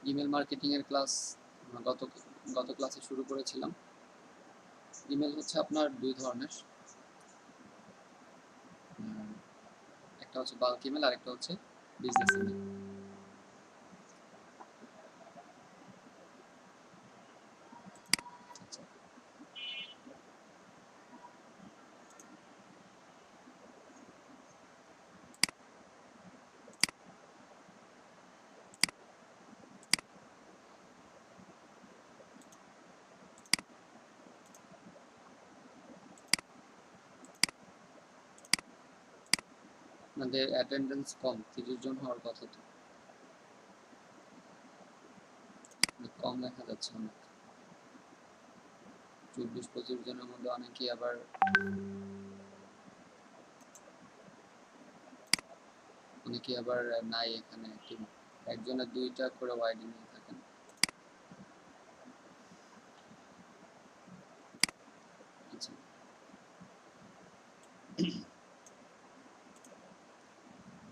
Email marketing এর class গত গত ক্লাসে শুরু করেছিলাম। ইমেল হচ্ছে আপনার দুই ধরনের, একটা হচ্ছে বাল্ক ইমেল আর একটা হচ্ছে বিজনেস ইমেল। আচ্ছা, আপনাদের অ্যাটেন্ডেন্স কম, 30 জন হওয়ার কথা, তো কম দেখা যাচ্ছে অনেক। 24-25 জনের মধ্যে অনেকেই আবার নাই এখানে, একজনের 2টা করে ওয়াইডি নিয়ে থাকেন। আচ্ছা,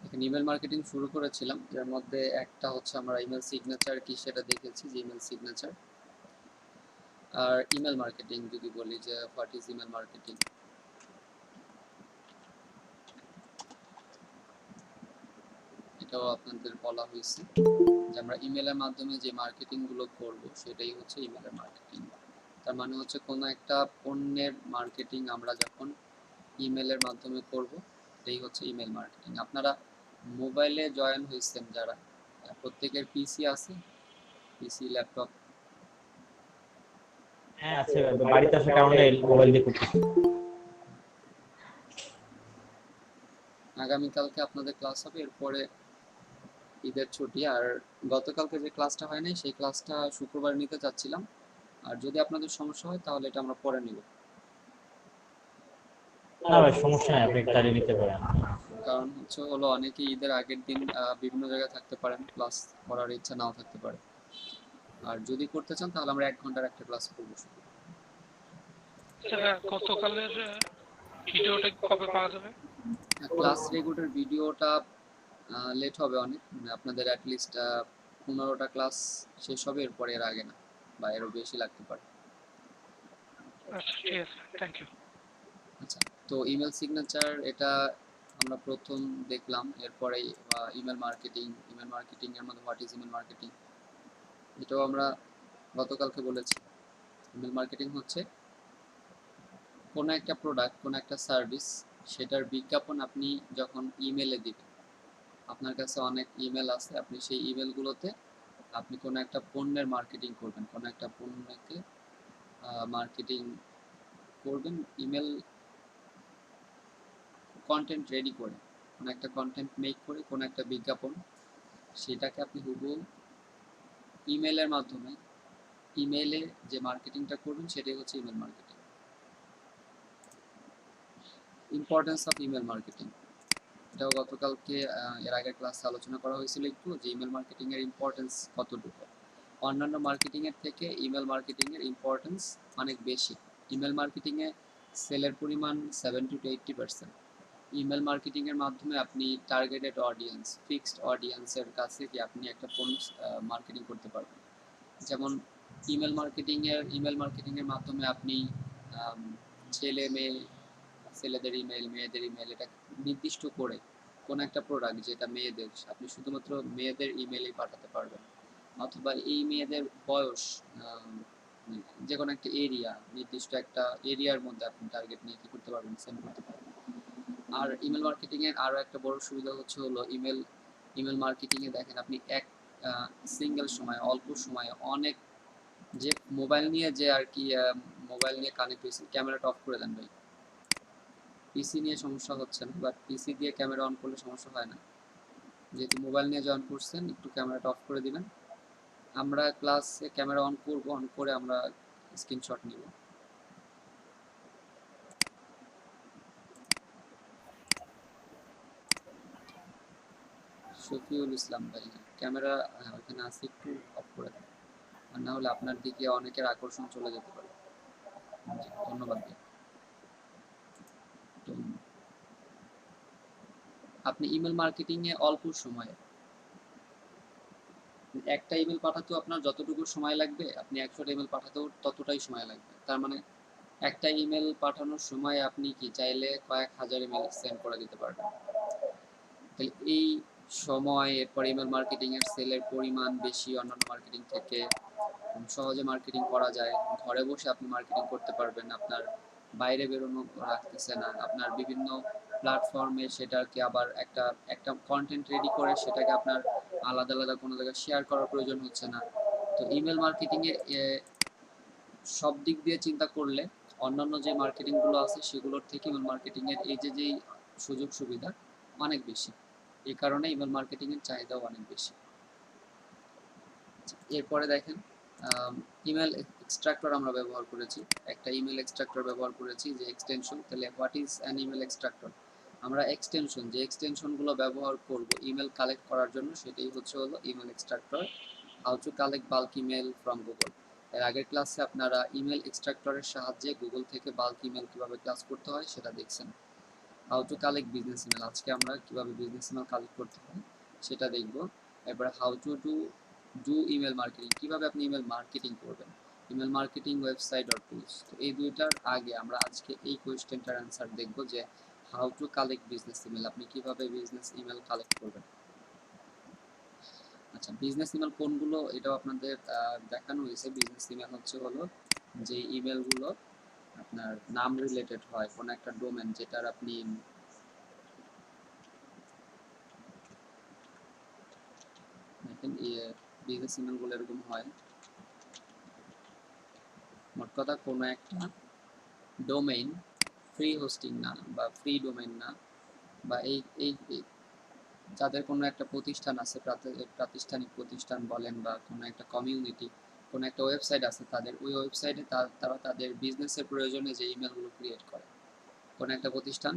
এখানে ইমেল মার্কেটিং শুরু করেছিলাম, যার মধ্যে একটা হচ্ছে আমরা ইমেল সিগনেচার কি সেটা দেখেছি, যে ইমেল সিগনেচার। আর ইমেল মার্কেটিং যদি বলি যে হোয়াট ইজ ইমেল মার্কেটিং, এটাও আপনাদের বলা হয়েছে যে আমরা ইমেলের মাধ্যমে যে মার্কেটিং গুলো করব সেটাই হচ্ছে ইমেলের মার্কেটিং। তার মানে হচ্ছে কোনো একটা পণ্যের মার্কেটিং আমরা যখন ইমেলের মাধ্যমে করব, এটাই হচ্ছে ইমেল মার্কেটিং। আপনারা মোবাইলে জয়েন হয়েছেন যারা, প্রত্যেকের পিসি আছে, পিসি ল্যাপটপ? হ্যাঁ আছে, বাড়িতে আসার কারণে মোবাইল দিয়ে করতেছি। আগামীকালকে আপনাদের ক্লাস হবে, এরপরে ঈদের ছুটি। আর গতকালকে যে ক্লাসটা হয় নাই সেই ক্লাসটা শুক্রবার নিতে চাচ্ছিলাম, আর যদি আপনাদের সমস্যা হয় তাহলে এটা আমরা পরে নিব। না ভাই সমস্যা নাই, আপনি চালিয়ে নিতে পারেন। কারণ হচ্ছে হলো অনেকে ঈদের আগের দিন বিভিন্ন জায়গায় থাকতে পারেন, ক্লাস করার ইচ্ছা নাও থাকতে পারে। আর যদি করতে চান তাহলে আমরা 1 ঘন্টার একটা ক্লাস করবো শুধু। গতকালের ভিডিওটা কবে পাওয়া যাবে? ক্লাস রেকর্ডের ভিডিওটা লেট হবে অনেক, মানে আপনাদের অ্যাটলিস্ট 15টা ক্লাস শেষ হবে, এরপরে এর আগে না, বা এরও বেশি লাগতে পারে। আচ্ছা ঠিক আছে, থ্যাংক ইউ। আচ্ছা, তো ইমেল সিগনেচার এটা আমরা প্রথম দেখলাম, এরপরে ইমেল মার্কেটিং। ইমেল মার্কেটিং এর মধ্যে হোয়াট ইজ ইমেল মার্কেটিং, এটাও আমরা গতকালকে বলেছি। ইমেল মার্কেটিং হচ্ছে কোনো একটা প্রোডাক্ট, কোনো একটা সার্ভিস, সেটার বিজ্ঞাপন আপনি যখন ইমেলে দিবেন, আপনার কাছে অনেক ইমেল আছে, আপনি সেই ইমেলগুলোতে আপনি কোনো একটা পণ্যের মার্কেটিং করবেন, কোনো একটা পণ্যকে মার্কেটিং করবেন ইমেল কন্টেন্ট রেডি করে, কোনো একটা কন্টেন্ট মেক করে, কোনো একটা বিজ্ঞাপন, সেটাকে আপনি হুবহু ইমেলের মাধ্যমে, ইমেলে যে মার্কেটিংটা করবেন সেটাই হচ্ছে email marketing. Importance of email marketing, এটাও গতকালকে এর আগের ক্লাসে আলোচনা করা হয়েছিল একটু, যে ইমেল মার্কেটিং এর ইম্পর্টেন্স কতটুকু। অন্যান্য মার্কেটিং এর থেকে ইমেল মার্কেটিং এর ইম্পর্টেন্স অনেক বেশি। ইমেল মার্কেটিং এ সেলের পরিমাণ 70-80%। ইমেল মার্কেটিং এর মাধ্যমে আপনি টার্গেটেড অডিয়েন্স, ফিক্সড অডিয়েন্সের কাছে কি আপনি একটা পণ্য মার্কেটিং করতে পারবেন। যেমন ইমেল মার্কেটিং এর মাধ্যমে আপনি ছেলে মেয়ে, ছেলেদের ইমেল, মেয়েদের ইমেল, এটা নির্দিষ্ট করে কোন একটা প্রোডাক্ট যেটা মেয়েদের, আপনি শুধুমাত্র মেয়েদের ইমেলই পাঠাতে পারবেন। অথবা এই মেয়েদের বয়স, যে কোনো একটা এরিয়া, নির্দিষ্ট একটা এরিয়ার মধ্যে আপনি টার্গেট নিয়ে কি করতে পারবেন, সেন্ড করতে পারবেন। আর ইমেল মার্কেটিং এর আরো একটা বড় সুবিধা হচ্ছে হলো ইমেল মার্কেটিং এ দেখেন আপনি এক সিঙ্গেল সময়, অল্প সময়ে অনেক, যে মোবাইল নিয়ে যে আর কি মোবাইল নিয়ে কানেক্ট হয়েছে, ক্যামেরাটা অফ করে দেন ভাই। পিসি নিয়ে সমস্যা হচ্ছে না, বাট পিসি দিয়ে ক্যামেরা অন করলে সমস্যা হয় না। যেহেতু মোবাইল নিয়ে জয়েন করছেন, একটু ক্যামেরাটা অফ করে দিবেন। আমরা ক্লাসে ক্যামেরা অন করব, অন করে আমরা স্ক্রিনশট নিব। শফিউল ইসলাম ভাই, ক্যামেরা ওখানে আছে, একটু অফ করে দেন, আর না হলে আপনার দিকে অনেকের আকর্ষণ চলে যেতে পারে। ধন্যবাদ ভাই। তো আপনি ইমেল মার্কেটিং এ অল্প সময়ে একটা ইমেল পাঠাতেও আপনার যতটুকু সময় লাগবে আপনি 100টা ইমেল পাঠাতেও ততটাই সময় লাগবে। তার মানে একটা ইমেল পাঠানোর সময় আপনি কি চাইলে কয়েক হাজার ইমেল সেন্ড করে দিতে পারবেন। তাহলে এই সময়, এরপর ইমেল মার্কেটিং এর সেলের পরিমাণ বেশি অন্যান্য মার্কেটিং থেকে, সহজে মার্কেটিং করা যায়, ঘরে বসে আপনি মার্কেটিং করতে পারবেন, আপনার বাইরে বেরোনো রাখতেছে না, আপনার বিভিন্ন প্ল্যাটফর্মে সেটাকে আবার একটা একটা কন্টেন্ট রেডি করে সেটাকে আপনার আলাদা আলাদা কোনো জায়গায় শেয়ার করার প্রয়োজন হচ্ছে না। তো ইমেল মার্কেটিং এ সব দিক দিয়ে চিন্তা করলে অন্যান্য যে মার্কেটিংগুলো আছে সেগুলোর থেকে ইমেল মার্কেটিংয়ের এই যেই সুযোগ সুবিধা অনেক বেশি। এই কারণে ইমেল মার্কেটিংয়ের চাহিদাও অনেক বেশি। এরপরে দেখেন ইমেল এক্সট্রাক্টর আমরা ব্যবহার করেছি, একটা ইমেল এক্সট্রাক্টর ব্যবহার করেছি যে এক্সটেনশন। তাহলে what is an email extractor? আমরা এক্সটেনশন, যে এক্সটেনশনগুলো ব্যবহার করব ইমেল কালেক্ট করার জন্য, সেটাই হলো email extractor. How to collect bulk email from Google. এর আগের ক্লাসে আপনারা ইমেল এক্সট্রাক্টরের সাহায্যে গুগল থেকে বাল্ক ইমেল কিভাবে ক্লাস করতে হয় সেটা দেখছেন। How to collect business email, আজকে আমরা কিভাবে বিজনেস ইমেল কালেক্ট করতে হয় সেটা দেখব। এরপরে how to do email marketing, কিভাবে আপনি ইমেল মার্কেটিং করবেন, email marketing website or tools. তো এই দুইটার আগে আমরা আজকে এই কোয়েশ্চেনটার অ্যান্সার দেখব যে how to collect business email, আপনি কিভাবে বিজনেস ইমেল কালেক্ট করবেন। আচ্ছা, বিজনেস ইমেল কোনগুলো এটাও আপনাদের দেখানো হয়েছে। বিজনেস ইমেল হলো যে ইমেলগুলো আপনার নাম রিলেটেড হয়, কোনো একটা ডোমেন যেটার আপনি দেখেন বিজনেস ইমেলগুলো এরকম হয়। মোট কথা কোনো একটা ডোমেইন ফ্রি হোস্টিং না বা ফ্রি ডোমেইন না, বা এই যাদের কোনো একটা প্রতিষ্ঠান আছে, প্রাতিষ্ঠানিক প্রতিষ্ঠান বলেন বা কোনো একটা কমিউনিটি, কোনো একটা ওয়েবসাইট আছে, তাদের ওই ওয়েবসাইটে তারা তাদের বিজনেসের প্রয়োজনে যে ইমেলগুলো ক্রিয়েট করে। কোনো একটা প্রতিষ্ঠান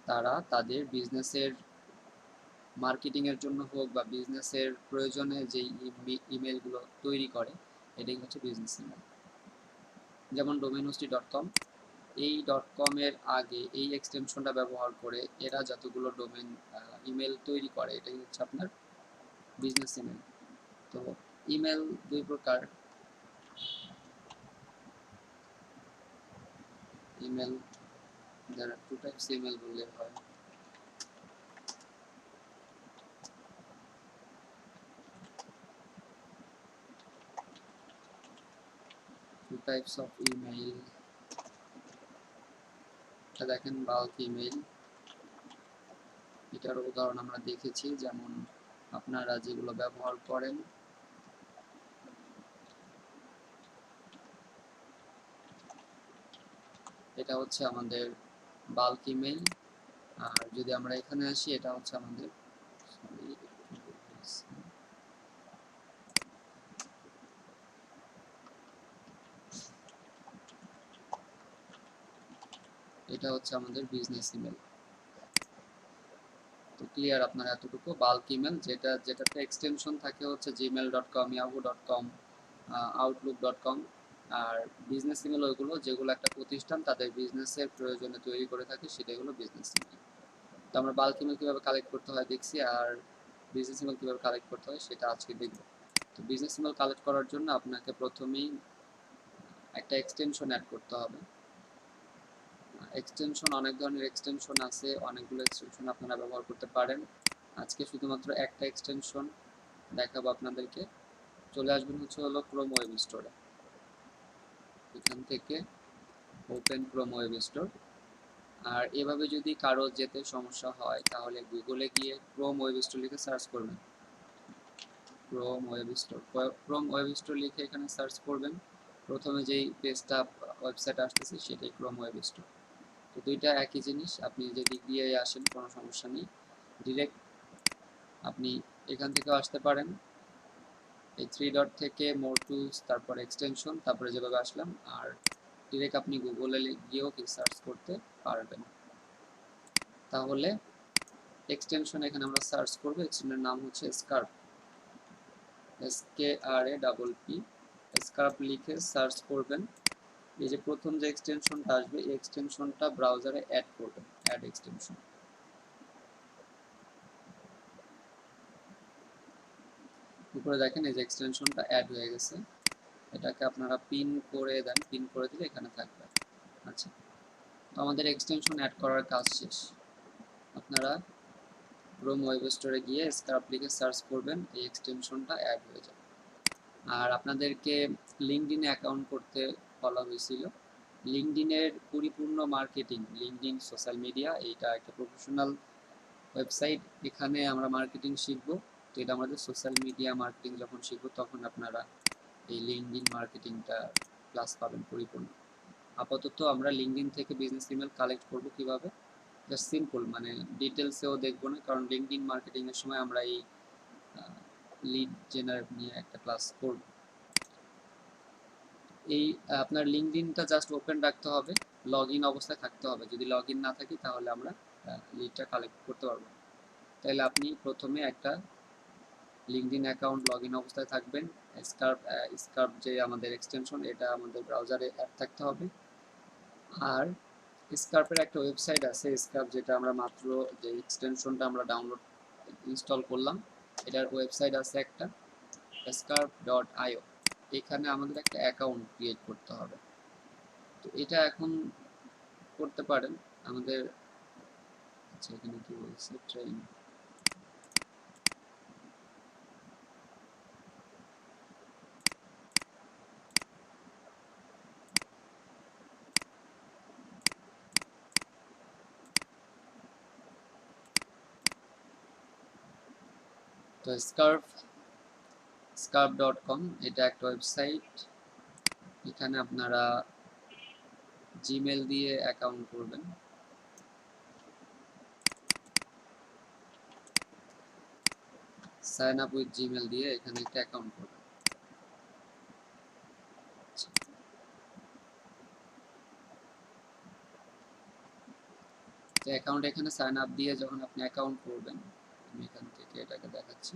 তারা তাদের বিজনেসের মার্কেটিংয়ের জন্য হোক বা বিজনেসের প্রয়োজনে যে ইমেলগুলো তৈরি করে, এটাই হচ্ছে বিজনেস ইমেল। যেমন domainhosti.com, এই .com এর আগে এই এক্সটেনশনটা ব্যবহার করে এরা যতগুলো ডোমেন ইমেল তৈরি করে, এটাই হচ্ছে আপনার বিজনেস ইমেল। তো ইমেল দুই প্রকার, email there are two types email বললে হয়। two types of email, এটা দেখেন বাল্ক ইমেল, এটার উদাহরণ আমরা দেখেছি। যেমন আপনারা যেগুলো ব্যবহার করেন, এটা হচ্ছে আমাদের বাল্ক ইমেল। আর যদি আমরা এখানে আসি, এটা হচ্ছে আমাদের এটা হচ্ছে আমাদের বিজনেস ইমেল। তো ক্লিয়ার আপনার এতটুকু। বাল্ক ইমেল যেটাতে এক্সটেনশন থাকে হচ্ছে gmail.com, yahoo.com, outlook.com। আর বিজনেস ইমেল ওইগুলো যেগুলো একটা প্রতিষ্ঠান তাদের বিজনেসের প্রয়োজনে তৈরি করে থাকে, সেটাই হলো বিজনেস ইমেল। তো আমরা বাল্ক ইমেল কীভাবে কালেক্ট করতে হয় দেখছি, আর বিজনেস ইমেল কীভাবে কালেক্ট করতে হয় সেটা আজকে দেখব। তো বিজনেস ইমেল কালেক্ট করার জন্য আপনাকে প্রথমেই একটা এক্সটেনশন অ্যাড করতে হবে। এক্সটেনশন, অনেক ধরনের এক্সটেনশন আছে, অনেকগুলো এক্সটেনশন আপনারা ব্যবহার করতে পারেন। আজকে শুধুমাত্র একটা এক্সটেনশন দেখাবো আপনাদেরকে। চলে আসবেন হলো ক্রোম ওয়েব স্টোরে, এখান থেকে ওপেন ক্রোম ওয়েব স্টোর। আর এভাবে যদি কারো যেতে সমস্যা হয় তাহলে গুগলে গিয়ে ক্রোম ওয়েব স্টোর লিখে সার্চ করবেন। ক্রোম ওয়েব স্টোর লিখে এখানে সার্চ করবেন। প্রথমে যেই পেজটা ওয়েবসাইট আসতেছে সেটাই ক্রোম ওয়েব স্টোর। তো দুইটা একই জিনিস, আপনি যদি দিয়ে আসেন কোনো সমস্যা নেই। ডিরেক্ট আপনি এখান থেকেও আসতে পারেন, এই 3 ডট থেকে মোর টুলস, তারপর এক্সটেনশন, তারপরে যেভাবে আসলাম। আর ডিরেক্ট আপনি গুগলে গিয়েও কি সার্চ করতে পারবেন। তাহলে এক্সটেনশন এখানে আমরা সার্চ করব, এক্সটেনশনের নাম হচ্ছে স্কার্প, SKRAPP। স্কার্প লিখে সার্চ করবেন। এই যে প্রথম যে এক্সটেনশনটা আসবে এই এক্সটেনশনটা ব্রাউজারে অ্যাড করবেন, অ্যাড এক্সটেনশন। উপরে দেখেন এই যে এক্সটেনশনটা অ্যাড হয়ে গেছে, এটাকে আপনারা পিন করে দেন, পিন করে দিলে এখানে থাকবে। আচ্ছা, তো আমাদের এক্সটেনশন অ্যাড করার কাজ শেষ। আপনারা ক্রোম ওয়েব স্টোরে গিয়ে স্কার্প লিখে সার্চ করবেন, এই এক্সটেনশনটা অ্যাড হয়ে যাবে। আর আপনাদেরকে লিঙ্কডইনে অ্যাকাউন্ট করতে বলা হয়েছিল। লিঙ্কডইনের পরিপূর্ণ মার্কেটিং, লিঙ্কডইন সোশ্যাল মিডিয়া, এইটা একটা প্রফেশনাল ওয়েবসাইট। এখানে আমরা মার্কেটিং শিখবো। তো এটা আমাদের সোশ্যাল মিডিয়া মার্কেটিং যখন শিখবো তখন আপনারা এই লিঙ্কডইন মার্কেটিংটা ক্লাস পাবেন পরিপূর্ণ। আপাতত আমরা লিঙ্কডইন থেকে বিজনেস ইমেল কালেক্ট করব কিভাবে, জাস্ট সিম্পল, মানে ডিটেলসেও দেখবো না, কারণ লিঙ্কডইন মার্কেটিং এর সময় আমরা এই লিড জেনারেট নিয়ে একটা ক্লাস করব। এই আপনার লিঙ্কডইনটা জাস্ট ওপেন রাখতে হবে, লগ ইন অবস্থায় থাকতে হবে। যদি লগ ইন না থাকে তাহলে আমরা লিডটা কালেক্ট করতে পারবো। তাহলে আপনি প্রথমে একটা লিঙ্কডইন অ্যাকাউন্ট লগ ইন অবস্থায় থাকবেন। স্কার্প যে আমাদের এক্সটেনশন, এটা আমাদের ব্রাউজারে অ্যাড থাকতে হবে। আর স্কার্পের একটা ওয়েবসাইট আছে, স্কার্প যেটা আমরা মাত্র যে এক্সটেনশনটা আমরা ডাউনলোড ইনস্টল করলাম, এটার ওয়েবসাইট আছে একটা scarp.io। এখানে আমাদের একটা অ্যাকাউন্ট ক্রিয়েট করতে হবে। তো এটা এখন করতে পারেন আমাদের। আচ্ছা, এখানে কি বলছে ট্রেন, তো scarp.com এটা একটা ওয়েবসাইট। এখানে আপনারা জিমেল দিয়ে অ্যাকাউন্ট করবেন। সাইন আপ উইথ জিমেল দিয়ে এখানে একটা অ্যাকাউন্ট করবেন। তো অ্যাকাউন্ট এখানে সাইন আপ দিয়ে যখন আপনি অ্যাকাউন্ট করবেন, আমি এখান থেকে এটাকে দেখাচ্ছি।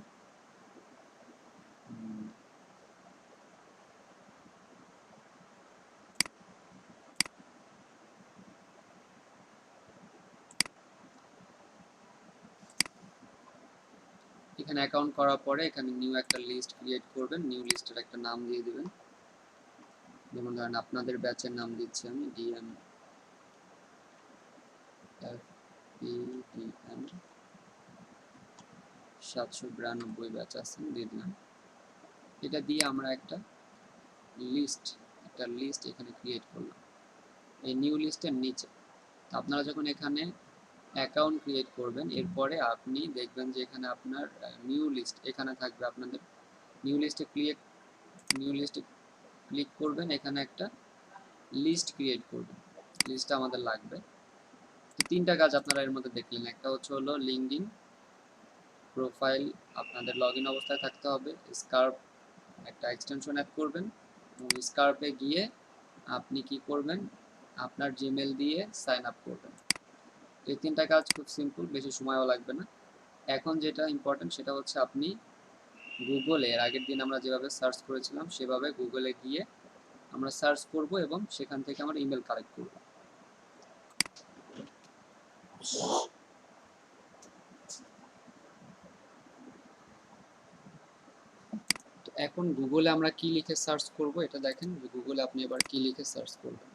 এখানে অ্যাকাউন্ট করার পরে এখানে নিউ একটা লিস্ট ক্রিয়েট করবেন। নিউ লিস্টের একটা নাম দিয়ে দিবেন, যেমন ধরেন আপনাদের ব্যাচের নাম দিচ্ছি আমি ডিএম FPDM 792 ব্যাচ আছে, দিয়ে দিলাম। এটা দিয়ে আমরা একটা লিস্ট এখানে ক্রিয়েট করলাম এই নিউ লিস্টের নিচে। আপনারা যখন এখানে অ্যাকাউন্ট ক্রিয়েট করবেন, এরপরে আপনি দেখবেন যে এখানে আপনার নিউ লিস্ট এখানে থাকবে। আপনাদের নিউ লিস্টে ক্লিক করবেন, এখানে একটা লিস্ট ক্রিয়েট করবেন। লিস্টটা আমাদের লাগবে। তো তিনটা কাজ আপনারা এর মধ্যে দেখলেন। একটা হলো লিঙ্কডইন প্রোফাইল আপনাদের লগ ইন অবস্থায় থাকতে হবে। স্কার্প একটা এক্সটেনশন অ্যাড করবেন, এবং স্কার্পে গিয়ে আপনি কি করবেন, আপনার জিমেল দিয়ে সাইন আপ করবেন। এই তিনটা কাজ খুব সিম্পল, বেশি সময়ও লাগবে না। এখন যেটা ইম্পর্টেন্ট সেটা হচ্ছে আপনি গুগলে, এর আগের দিন আমরা যেভাবে সার্চ করেছিলাম সেভাবে গুগলে গিয়ে আমরা সার্চ করব এবং সেখান থেকে আমরা ইমেল কালেক্ট করব। তো এখন গুগলে আমরা কি লিখে সার্চ করব এটা দেখেন। গুগলে আপনি এবার কি লিখে সার্চ করবেন।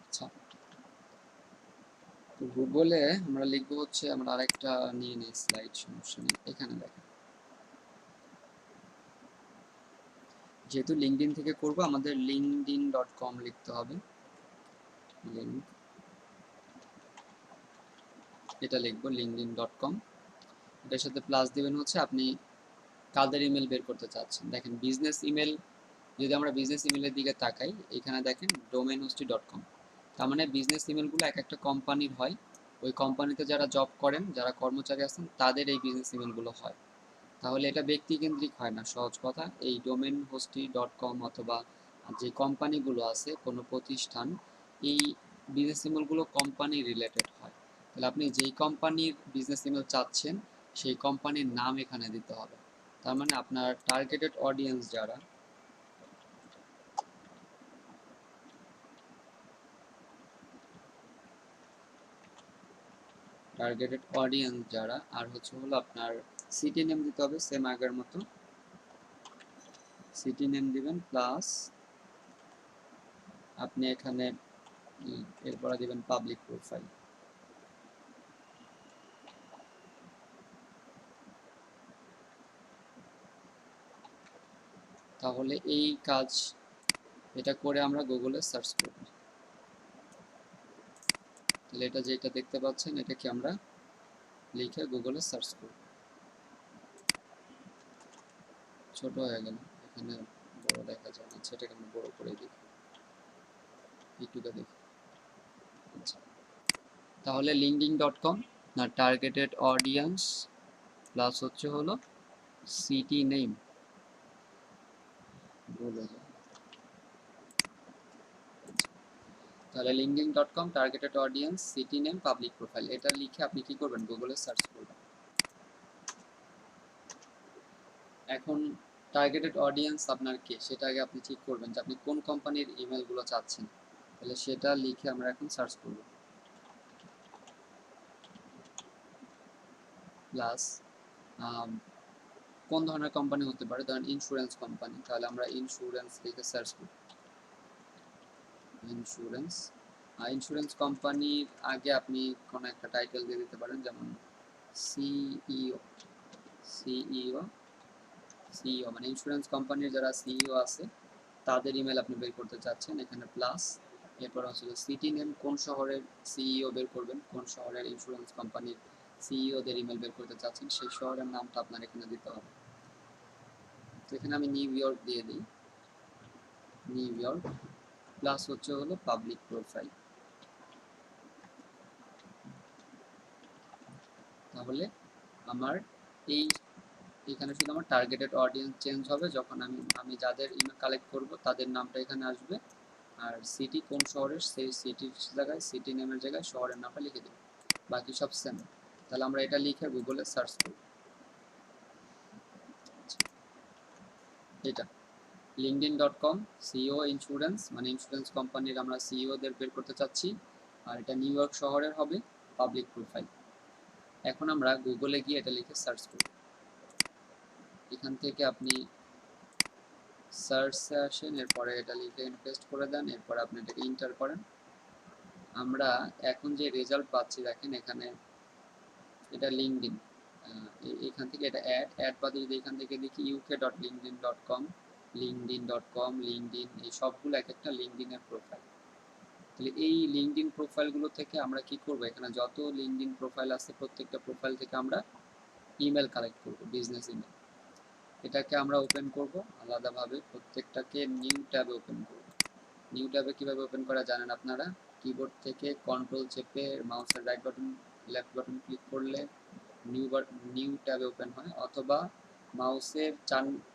আচ্ছা, তো গুগলে আমরা লিখবো হচ্ছে, আমরা আরেকটা নিয়ে নিই স্লাইড, সমস্যা নেই। এখানে দেখেন, যেহেতু লিঙ্কডইন থেকে করব আমাদের linkedin.com লিখতে হবে। লিঙ্ক এটা লিখবো linkedin.com। এটার সাথে প্লাস দিবেন হচ্ছে আপনি কাদের ইমেল বের করতে চাচ্ছেন। দেখেন বিজনেস ইমেল, যদি আমরা বিজনেস ইমেলের দিকে তাকাই, এখানে দেখেন domainhosti.com। তার মানে বিজনেস ইমেলগুলো এক একটা কোম্পানির হয়। ওই কোম্পানিতে যারা জব করেন, যারা কর্মচারী আছেন, তাদের এই বিজনেস ইমেলগুলো হয়। তাহলে এটা ব্যক্তিকেন্দ্রিক হয় না। সহজ কথা, এই domainhosti.com অথবা যে কোম্পানিগুলো আছে, কোনো প্রতিষ্ঠান, এই বিজনেস ইমেলগুলো কোম্পানি রিলেটেড হয়। তাহলে আপনি যেই কোম্পানির বিজনেস ইমেল চাচ্ছেন সেই কোম্পানির নাম এখানে দিতে হবে। তার মানে আপনার টার্গেটেড অডিয়েন্স যারা, টার্গেটেড অডিয়েন্স যারা, আর হলো আপনার সিটি নেম দিতে হবে সেম আগের মতো, সিটি নেম দিবেন প্লাস আপনি এখানে এরপরে দিবেন পাবলিক প্রোফাইল। তাহলে এই কাজ এটা করে আমরা গুগলে সার্চ করব। তাহলে এটা যেটা দেখতে পাচ্ছেন এটাকে আমরা লিখে গুগলে সার্চ করব। ছোট হয়ে গেল, এখানে বড় দেখা যায় না, সেটাকে আমরা বড় করে দেখি, একটুকে দেখি। আচ্ছা, তাহলে linkedin.com না টার্গেটেড অডিয়েন্স প্লাস হলো সিটি নেম, তাহলে linkedin.com targeted audience city name public profile, এটা লিখে আপনি কি করবেন গুগলে সার্চ করবেন। এখন টার্গেটেড অডিয়েন্স আপনার কে সেটা আগে আপনি ঠিক করবেন যে আপনি কোন কোম্পানির ইমেলগুলো চাচ্ছেন, তাহলে সেটা লিখে আমরা এখন সার্চ করব। প্লাস কোন ধরনের কোম্পানি হতে পারে, ধরেন ইন্স্যুরেন্স কোম্পানি, তাহলে আমরা ইন্স্যুরেন্স লিখে সার্চ করব। ইন্স্যুরেন্স, ইন্স্যুরেন্স কোম্পানির আগে আপনি কোনো একটা টাইটেল দিয়ে দিতে পারেন, যেমন সিইও, সিইও সিইও মানে ইন্স্যুরেন্স কোম্পানির যারা সিইও আছে তাদের ইমেল আপনি বের করতে চাচ্ছেন, এখানে প্লাস এরপর হচ্ছে সিটি নেম, কোন শহরের সিইও বের করবেন, কোন শহরের ইন্স্যুরেন্স কোম্পানির সিইওদের ইমেল বের করতে চাচ্ছেন সেই শহরের নামটা আপনার এখানে দিতে হবে। তো এখানে আমি নিউ ইয়র্ক দিয়ে দিই, নিউ ইয়র্ক প্লাস হলো পাবলিক প্রোফাইল। তাহলে আমার এই এখানে শুধু আমার টার্গেটেড অডিয়েন্স চেঞ্জ হবে যখন আমি যাদের ইমেল কালেক্ট করব তাদের নামটা এখানে আসবে, আর সিটি কোন শহরের সেই সিটির জায়গায় সিটি নেমের জায়গায় শহরের নামটা লিখে দেব, বাকি সব সেম। তাহলে আমরা এটা লিখে গুগলে সার্চ করব। এটা linkedin.com সিইও ইন্স্যুরেন্স মানে ইন্স্যুরেন্স কোম্পানির আমরা সিইওদের বের করতে চাচ্ছি, আর এটা নিউ ইয়র্ক শহরের হবে পাবলিক প্রোফাইল। এখন আমরা গুগলে গিয়ে এটা লিখে সার্চ করব। এখান থেকে আপনি সার্চে আসেন, এরপরে এটা লিখে পেস্ট করে দেন, এরপর আপনি এটাকে এন্টার করেন। আমরা এখন যে রেজাল্ট পাচ্ছি দেখেন এখানে এটা লিঙ্কডইন, এখান থেকে এটা অ্যাড বাদে যদি এখান থেকে দেখি uk.linkedin.com, linkedin.com, লিঙ্কডইন, এই সবগুলো এক একটা লিঙ্কডইনের প্রোফাইল। তাহলে এই লিঙ্কডইন প্রোফাইলগুলো থেকে আমরা কি করব, এখানে যত লিঙ্কডইন প্রোফাইল আছে প্রত্যেকটা প্রোফাইল থেকে আমরা ইমেল কালেক্ট করব, বিজনেস ইমেল। এটাকে আমরা ওপেন করব আলাদাভাবে, প্রত্যেকটাকে নিউ ট্যাবে ওপেন করব। নিউ ট্যাবে কিভাবে ওপেন করা জানেন আপনারা, কিবোর্ড থেকে কন্ট্রোল চেপে মাউসের right button left button click করলে নিউ ট্যাবে ওপেন হয়, অথবা মাউসের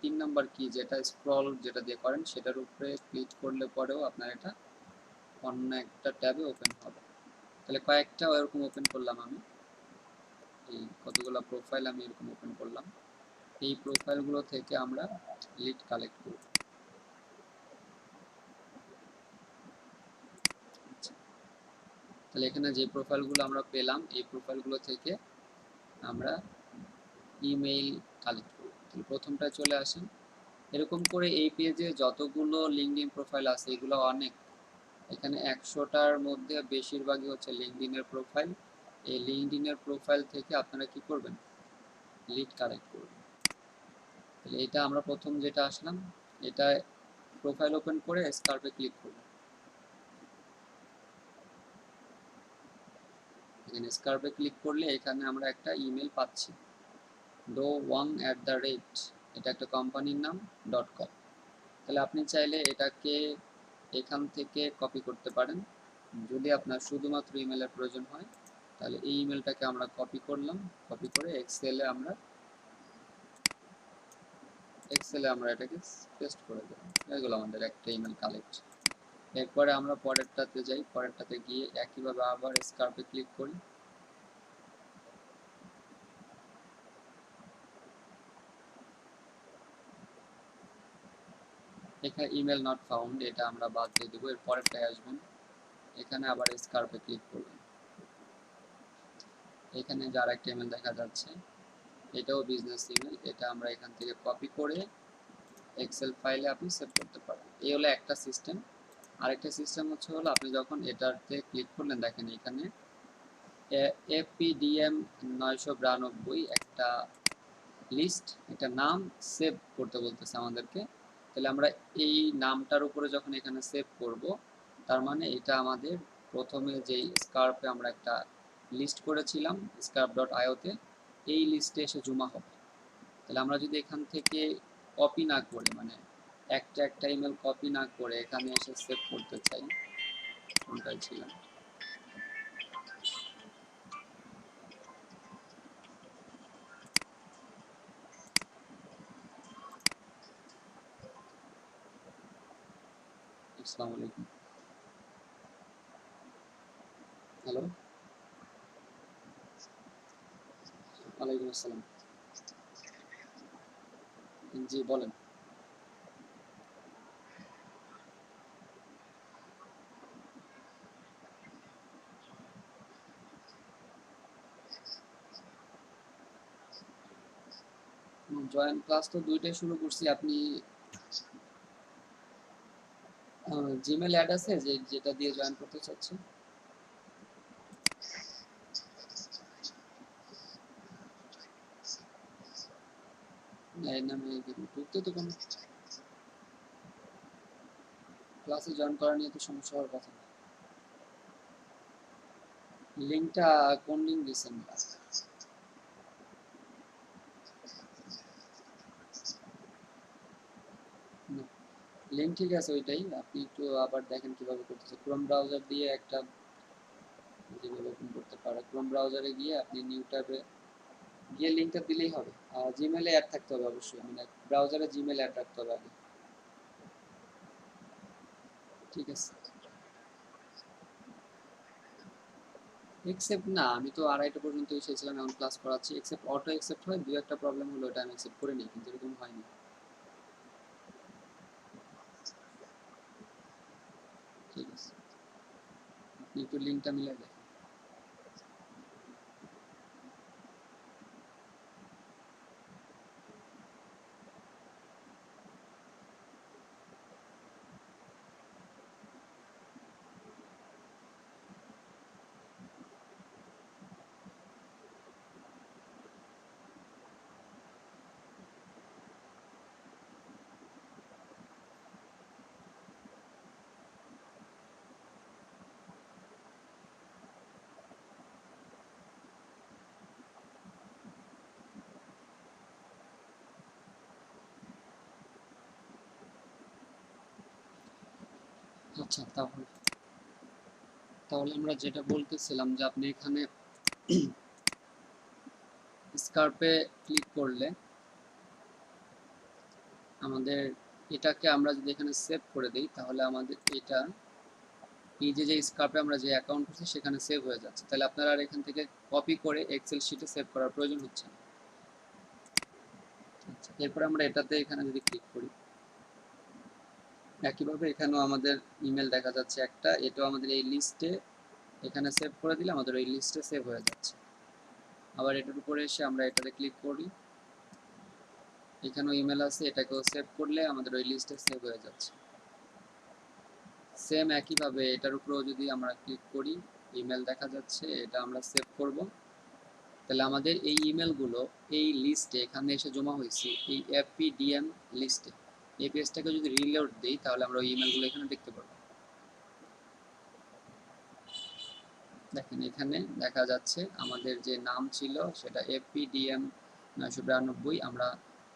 3 নাম্বার কি যেটা স্ক্রল যেটা দিয়ে করেন সেটার উপরে ক্লিক করলে পরেও আপনার এটা অন্য একটা ট্যাবে ওপেন হবে। তাহলে কয়েকটা এরকম ওপেন করলাম আমি, এই কতগুলো প্রোফাইল আমি এরকম ওপেন করলাম। এই প্রোফাইলগুলো থেকে আমরা লিড কালেক্ট করব। তাহলে এখানে যে প্রোফাইলগুলো আমরা পেলাম এই প্রোফাইলগুলো থেকে আমরা ইমেইল কালেক্ট করব। তাহলে প্রথমটা চলে আসেন, এরকম করে এই পেজে যতগুলো লিঙ্কডইন প্রোফাইল আছে এগুলো অনেক, এখানে 100টার মধ্যে বেশিরভাগই হচ্ছে লিঙ্কডইনের প্রোফাইল। এই লিঙ্কডইনের প্রোফাইল থেকে আপনারা কি করবেন, লিড কালেক্ট করবেন। তাহলে এটা আমরা প্রথম যেটা আসলাম এটা প্রোফাইল ওপেন করে স্কার্পে ক্লিক করব। এখানে স্কার্পে ক্লিক করলে এখানে আমরা একটা ইমেল পাচ্ছি, do1@, এটা একটা কোম্পানির নাম .com। তাহলে আপনি চাইলে এটাকে এখান থেকে কপি করতে পারেন, যদি আপনার শুধুমাত্র ইমেলের প্রয়োজন হয় তাহলে এই ইমেলটাকে আমরা কপি করলাম, কপি করে এক্সেলে আমরা এটাকে পেস্ট করে দিলাম, এগুলো আমাদের একটা ইমেল কালেক্ট। এরপরে আমরা পরেরটাতে যাই, পরেরটাতে গিয়ে একইভাবে আবার স্কার্পে ক্লিক করি, এখানে ইমেল নট ফাউন্ড এটা আমরা বাদ দিয়ে দেবো, এর পরেরটায় আসবেন, এখানে আবার স্কার্পে ক্লিক করবেন। এখানে যার একটা ইমেল দেখা যাচ্ছে, এটাও বিজনেস ইমেল। এটা আমরা এখান থেকে কপি করে এক্সেল ফাইলে আপনি সেভ করতে পারেন। এই হলো একটা সিস্টেম। আরেকটা সিস্টেম হলো আপনি যখন এটাতে ক্লিক করলেন, দেখেন এখানে এপিডিএম 992 একটা লিস্ট, একটা নাম সেভ করতে বলতেছে আমাদেরকে। তাহলে আমরা এই নামটার উপরে যখন এখানে সেভ করব, তার মানে এটা আমাদের প্রথমে যেই স্কার্পে আমরা একটা লিস্ট করেছিলাম scarp.io-তে, এই লিস্টে এসে জমা হবে। তাহলে আমরা যদি এখান থেকে কপি না করে, মানে একটা একটা ইমেল কপি না করে এখানে এসে সেভ করতে চাই, কোনটায় ছিলাম, আসসালামু আলাইকুম, হ্যালো, ওয়ালাইকুম আসসালাম, জি বলেন। জয়েন ক্লাস তো দুইটাই শুরু করছি। আপনি জিমেল অ্যাড আছে যেটা দিয়ে জয়েন করতে চাচ্ছেন? না, এর নামে ঢুকতে তো কোনো ক্লাসে জয়েন করা নিয়ে তো সমস্যা হওয়ার কথা না। লিঙ্কটা কোন লিঙ্ক দিচ্ছেন? লিঙ্ক ঠিক আছে ওইটাই, আপনি একটু আবার দেখেন কিভাবে করতেছে। ক্রোম ব্রাউজার দিয়ে একটা জিমেল ওপেন করতে পারে। ক্রোম ব্রাউজারে গিয়ে আপনি নিউ ট্যাবে গিয়ে লিঙ্কটা দিলেই হবে। আর জিমেলে অ্যাড থাকতে হবে অবশ্যই, মানে ব্রাউজারে জিমেল অ্যাড রাখতে হবে আগে। ঠিক আছে। একসেপ্ট না, আমি তো 2:30 পর্যন্ত এসেছিলাম, এখন ক্লাস করাচ্ছি। একসেপ্ট অটো একসেপ্ট হয়, দু একটা প্রবলেম হলো, ওটা আমি একসেপ্ট করে নিই, কিন্তু এরকম হয়নি। ঠিক আছে, আপনি একটু লিঙ্কটা মিলাই দেখেন। আচ্ছা, তাহলে তাহলে আমরা যেটা বলতেছিলাম যে আপনি এখানে স্কার্পে ক্লিক করলে আমাদের এটাকে আমরা যদি এখানে সেভ করে দিই, তাহলে আমাদের এটা এই যে স্কার্পে আমরা যে অ্যাকাউন্ট করছি সেখানে সেভ হয়ে যাচ্ছে। তাহলে আপনারা আর এখান থেকে কপি করে এক্সেল শিটে সেভ করার প্রয়োজন হচ্ছে না। আচ্ছা, এরপরে আমরা এটাতে এখানে যদি ক্লিক করি, একইভাবে এখানেও আমাদের ইমেল দেখা যাচ্ছে একটা, এটাও আমাদের এই লিস্টে এখানে সেভ করে দিলে আমাদের ওই লিস্টে সেভ হয়ে যাচ্ছে। আবার এটার উপরে এসে আমরা এটাতে ক্লিক করি, এখানেও ইমেল আছে, এটাকেও সেভ করলে আমাদের ওই লিস্টে সেভ হয়ে যাচ্ছে। সেম একইভাবে এটার উপরেও যদি আমরা ক্লিক করি, ইমেল দেখা যাচ্ছে, এটা আমরা সেভ করব। তাহলে আমাদের এই ইমেলগুলো এই লিস্টে এখানে এসে জমা হয়েছে এই এপিডিএম লিস্টে। এই পেজটাকে যদি রিলোড দিই, তাহলে আমরা ওই ইমেলগুলো এখানে দেখতে পারবো। দেখেন এখানে দেখা যাচ্ছে আমাদের যে নাম ছিল সেটা এপিডিএম 992। আমরা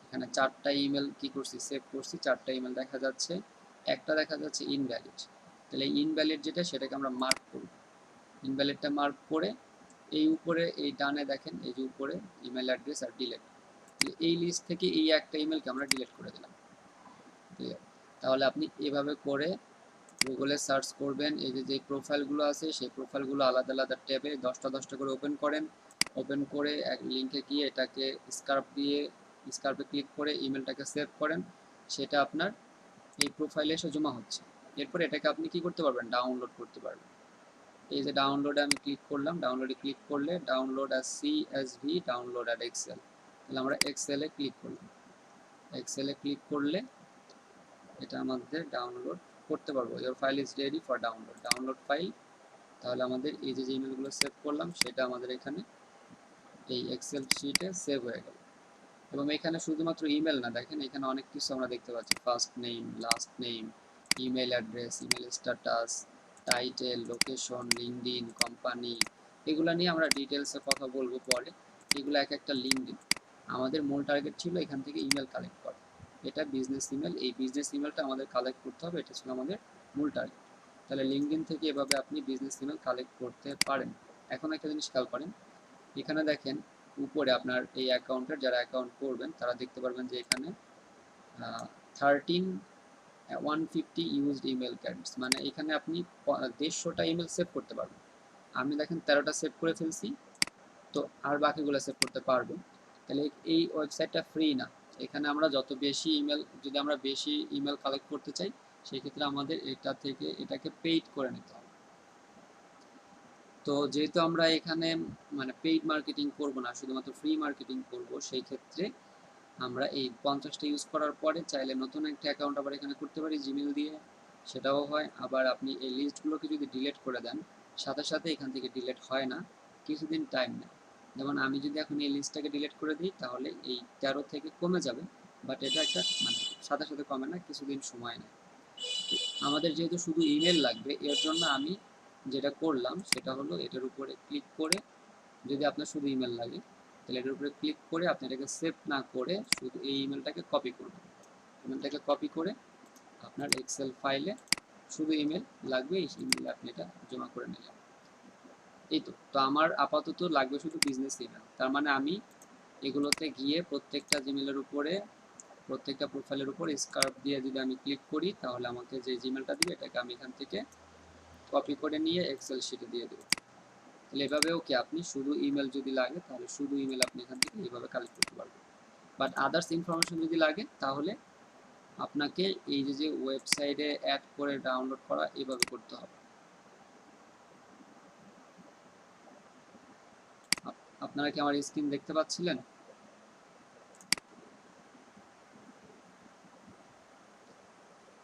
এখানে 4টা ইমেল কি করছি, সেভ করছি। 4টা ইমেল দেখা যাচ্ছে, একটা দেখা যাচ্ছে ইনভ্যালিড। তাহলে ইনভ্যালিড যেটা, সেটাকে আমরা মার্ক করব। ইনভ্যালিডটা মার্ক করে এই উপরে এই ডানে দেখেন, এই যে উপরে ইমেল অ্যাড্রেস আর ডিলেট, এই লিস্ট থেকে এই একটা ইমেলকে আমরা ডিলিট করে দিলাম। তাহলে আপনি এভাবে করে গুগলে সার্চ করবেন, এই যে প্রোফাইলগুলো আছে সেই প্রোফাইলগুলো আলাদা আলাদা ট্যাবে 10টা করে ওপেন করেন। ওপেন করে এক লিঙ্কে গিয়ে এটাকে স্কার্পে ক্লিক করে ইমেলটাকে সেভ করেন। সেটা আপনার এই প্রোফাইলে এসে জমা হচ্ছে। এরপর এটাকে আপনি কি করতে পারবেন, ডাউনলোড করতে পারবেন। এই যে ডাউনলোডে আমি ক্লিক করলাম, ডাউনলোডে ক্লিক করলে download as CSV, download at Excel, তাহলে আমরা এক্সেলে ক্লিক করলাম। এক্সেলে ক্লিক করলে এটা আমাদের ডাউনলোড করতে পারবো। Your file is ready for download, download file. তাহলে আমাদের এই যে ইমেলগুলো সেভ করলাম সেটা আমাদের এখানে এই এক্সেল শিটে সেভ হয়ে গেল। এবং এখানে শুধুমাত্র ইমেল না, দেখেন এখানে অনেক কিছু আমরা দেখতে পাচ্ছি, first name, last name, email address, email status, title, location, LinkedIn, company, এগুলো নিয়ে আমরা ডিটেলসে কথা বলবো পরে। এগুলো এক একটা লিঙ্কডইন। আমাদের মূল টার্গেট ছিল এখান থেকে ইমেল কালেক্ট করা, এটা বিজনেস ইমেল, এই বিজনেস ইমেলটা আমাদের কালেক্ট করতে হবে, এটা ছিল আমাদের মূল টার্গেট। তাহলে লিঙ্কডইন থেকে এভাবে আপনি বিজনেস ইমেল কালেক্ট করতে পারেন। এখন একটা জিনিস খেয়াল করেন, এখানে দেখেন উপরে আপনার এই অ্যাকাউন্টের যারা অ্যাকাউন্ট করবেন তারা দেখতে পারবেন যে এখানে 150 ইউজড ইমেল ক্যাডস, মানে এখানে আপনি 150টা ইমেল সেভ করতে পারবেন। আমি দেখেন 13টা সেভ করে ফেলছি, তো আর বাকিগুলো সেভ করতে পারবো। তাহলে এই ওয়েবসাইটটা ফ্রি না, এখানে আমরা যত বেশি ইমেল, যদি আমরা বেশি ইমেল কালেক্ট করতে চাই সেই ক্ষেত্রে আমাদের এটা থেকে এটাকে পেইড করে নিতে হবে। তো যেহেতু আমরা এখানে মানে পেইড মার্কেটিং করব না, শুধুমাত্র ফ্রি মার্কেটিং করব, সেই ক্ষেত্রে আমরা এই 50টা ইউজ করার পরে চাইলে নতুন একটা অ্যাকাউন্ট আবার এখানে করতে পারি জিমেল দিয়ে, সেটাও হয়। আবার আপনি এই লিস্টগুলোকে যদি ডিলিট করে দেন, সাথে সাথে এখান থেকে ডিলিট হয় না, কিছুদিন টাইম নেয়। যেমন আমি যদি এখন এই লিস্টটাকে ডিলিট করে দিই তাহলে এই 13 থেকে কমে যাবে, বাট এটা একটা মানে সাথে সাথে কমে না, কিছুদিন সময় নেয়। আমাদের যেহেতু শুধু ইমেল লাগবে, এর জন্য আমি যেটা করলাম সেটা হলো এটার উপরে ক্লিক করে, যদি আপনার শুধু ইমেল লাগে তাহলে এটার উপরে ক্লিক করে আপনি এটাকে সেভ না করে শুধু এই ইমেলটাকে কপি করবেন। ইমেলটাকে কপি করে আপনার এক্সেল ফাইলে শুধু ইমেল লাগবে, এই ইমেলে আপনি এটা জমা করে নিলেন। এই তো আমার আপাতত লাগবে শুধু বিজনেস ইমেল। তার মানে আমি এগুলোতে গিয়ে প্রত্যেকটা জিমেলের উপরে, প্রত্যেকটা প্রোফাইলের উপর স্কার্প দিয়ে যদি আমি ক্লিক করি তাহলে আমাকে যে জিমেলটা দিবে এটাকে আমি এখান থেকে কপি করে নিয়ে এক্সেল শিটে দিয়ে দেবো। তাহলে এভাবেও কি আপনি শুধু ইমেল যদি লাগে তাহলে শুধু ইমেল আপনি এখান থেকে এইভাবে কালেক্ট করতে পারবেন। বাট আদার্স ইনফরমেশন যদি লাগে তাহলে আপনাকে এই যে ওয়েবসাইটে অ্যাড করে ডাউনলোড করা এভাবে করতে হবে। আপনারা কি আমার স্ক্রিন দেখতে পাচ্ছিলেন?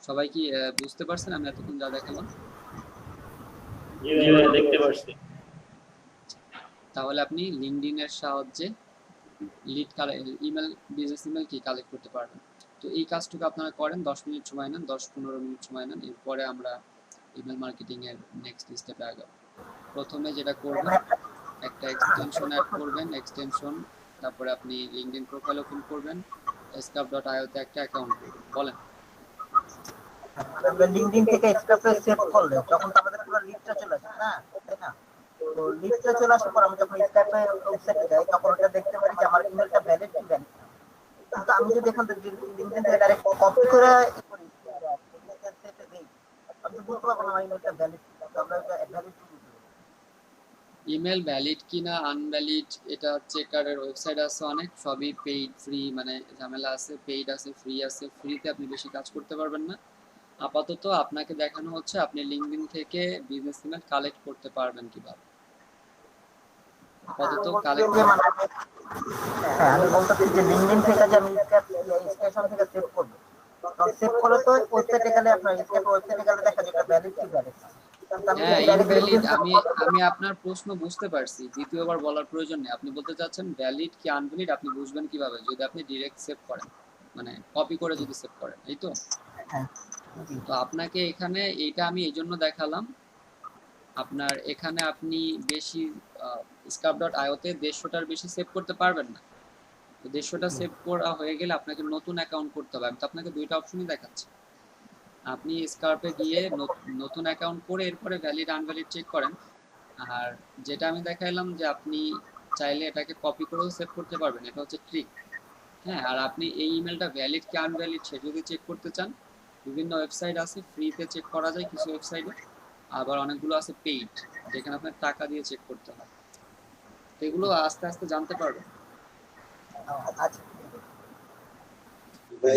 সবাই কি বুঝতে পারছেন আমি এতক্ষণ যা দেখালাম? দেখতে পাচ্ছি। তাহলে আপনি লিঙ্কডইন এর সাহায্যে ইমেল, বিজনেস ইমেল কি কালেক্ট করতে পারবেন। তো এই কাজটুকু আপনারা করেন, 10 মিনিট সময় নেন, 10-15 মিনিট সময় নেন, এরপরে আমরা ইমেল মার্কেটিং এর নেক্সট স্টেপে আগাবো। প্রথমে যেটা করবেন, একটা এক্সটেনশন অ্যাড করবেন, এক্সটেনশন, তারপরে আপনি লিঙ্কডইন প্রোফাইল ওপেন করবেন, scrap.io তে একটা অ্যাকাউন্ট করবেন। বলেন। আমরা লিংকডইন থেকে স্ক্রাপে সেভ করলে তখন তো আমাদের পুরো লিস্টটা চলে আসে না, তাই না? তো লিস্টটা চলে আসার পর আমি যখন স্ক্রাপে ওয়েবসাইটে যাই তখন ওটা দেখতে পারি যে আমার ইমেলটা ভ্যালিড কি ভ্যালিড। কিন্তু আমি যদি এখন লিংকডইন থেকে ডাইরেক্ট কপি করে সেটে দেই, আমি তো বুঝতে পারবো না আমার ইমেলটা ভ্যালিড। আমরা ভ্যালিড ইমেল ভ্যালিড কিনা আনভ্যালিড এটা চেকারের ওয়েবসাইট আছে অনেক, সবই পেইড ফ্রি, মানে ঝামেলা আছে, পেইড আছে, ফ্রি আছে। ফ্রিতে আপনি বেশি কাজ করতে পারবেন না। আপাতত আপনাকে দেখানো হচ্ছে আপনি লিঙ্কডইন থেকে বিজনেস ইমেল কালেক্ট করতে পারবেন কিভাবে। আপাতত কালেক্ট হ্যাঁ, আমি বলতেছি যে লিংকডইন থেকে যে আমি স্টেশন থেকে সেভ করব, তো সেভ করলে তো ওয়েবসাইটে গেলে আপনার ওয়েবসাইটে গেলে দেখা যায় এটা ভ্যালিড কি ভ্যালিড। হ্যাঁ, ইনভ্যালিড। আমি আপনার প্রশ্ন বুঝতে পারছি, দ্বিতীয়বার বলার প্রয়োজন নেই। আপনি বলতে চাচ্ছেন ভ্যালিড কি আনভ্যালিড আপনি বুঝবেন কিভাবে, যদি আপনি ডিরেক্ট সেভ করেন, মানে কপি করে যদি সেভ করেন, এই তো। তো আপনাকে এখানে এইটা আমি এই জন্য দেখালাম, আপনার এখানে আপনি বেশি scrap.io তে 150টার বেশি সেভ করতে পারবেন না। তো 150টা সেভ করা হয়ে গেলে আপনাকে নতুন অ্যাকাউন্ট করতে হবে। আমি তো আপনাকে দুইটা অপশনই দেখাচ্ছি। আপনি স্কার্পে গিয়ে নতুন অ্যাকাউন্ট করে এরপরে ভ্যালিড আনভ্যালিড চেক করেন। আর যেটা আমি দেখাইলাম যে আপনি চাইলে এটাকে কপি করেও সেভ করতে পারবেন, এটা হচ্ছে ট্রিক। হ্যাঁ, আর আপনি এই ইমেলটা ভ্যালিড কি আনভ্যালিড সে যদি চেক করতে চান, বিভিন্ন ওয়েবসাইট আছে, ফ্রিতে চেক করা যায় কিছু ওয়েবসাইটে, আবার অনেকগুলো আছে পেইড, যেখানে আপনার টাকা দিয়ে চেক করতে হয়। তো এগুলো আস্তে আস্তে জানতে পারবেন।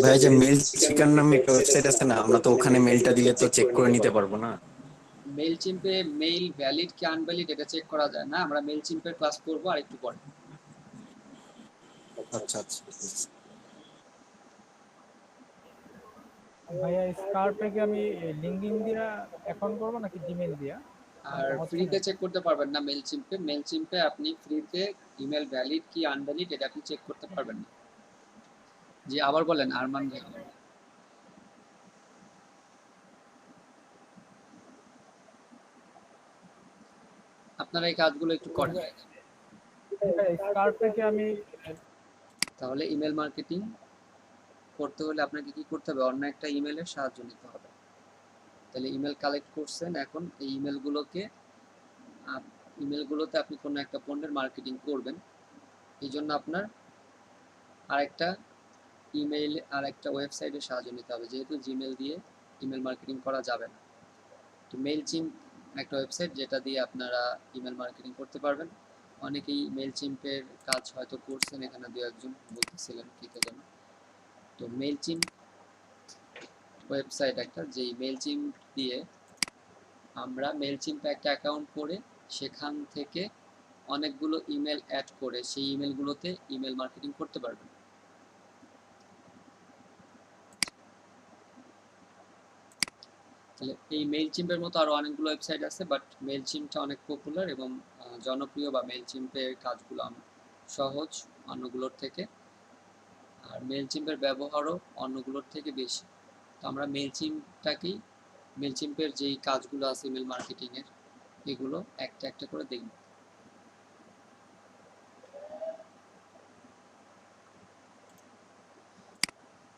ভাই যে মেল চেকার নামে একটা ওয়েবসাইট আছে না, আমরা তো ওখানে মেলটা দিলে তো চেক করে নিতে পারবো না? মেইল চিম্পে মেইল ভ্যালিড কি আনভ্যালিড এটা চেক করা যায় না, আমরা মেইল চিম্পের ক্লাস করবো আর একটু পরে। আচ্ছা আচ্ছা। ভাইয়া স্কার্পে কি আমি লিঙ্কডইন দিয়া অ্যাকাউন্ট করব নাকি জিমেইল দিয়া? আর ফ্রিতে চেক করতে পারবেন না মেইল চিম্পে আপনি ফ্রিতে ইমেল ভ্যালিড কি আনভ্যালিড এটা আপনি চেক করতে পারবেন না। জি আবার বলেন আরমান ভাই। আপনারা এই কাজগুলো একটু করেন। স্কার্পে কি আমি তাহলে ইমেল মার্কেটিং করতে হলে আপনাকে কি করতে হবে, অন্য একটা ইমেলের সাহায্য নিতে হবে। তাহলে ইমেল কালেক্ট করছেন, এখন এই ইমেলগুলোতে আপনি কোনো একটা পণ্যের মার্কেটিং করবেন, এই জন্য আপনার আরেকটা ওয়েবসাইটের সাহায্য নিতে হবে, যেহেতু জিমেল দিয়ে ইমেল মার্কেটিং করা যাবে না। তো মেইলচিম্প একটা ওয়েবসাইট যেটা দিয়ে আপনারা ইমেল মার্কেটিং করতে পারবেন। অনেকেই মেইলচিম্পের কাজ হয়তো করছেন, এখানে দু একজন বলতেছিলেন কি যেন। তো মেইলচিম্প ওয়েবসাইট একটা, যেই মেইলচিম্প দিয়ে আমরা মেইলচিম্পে একটা অ্যাকাউন্ট করে সেখান থেকে অনেকগুলো ইমেল অ্যাড করে সেই ইমেলগুলোতে ইমেল মার্কেটিং করতে পারবেন। তাহলে এই মেইলচিম্পের মতো আরো অনেকগুলো ওয়েবসাইট আছে, বাট মেইলচিম্পটা অনেক পপুলার এবং জনপ্রিয়, বা মেইলচিম্পের কাজগুলো সহজ অন্যগুলোর থেকে, আর মেইলচিম্পের ব্যবহারও অন্যগুলোর থেকে বেশি। তো আমরা মেইলচিম্পের যেই কাজগুলো আছে ইমেল মার্কেটিং এর, এগুলো একটা একটা করে দেখব।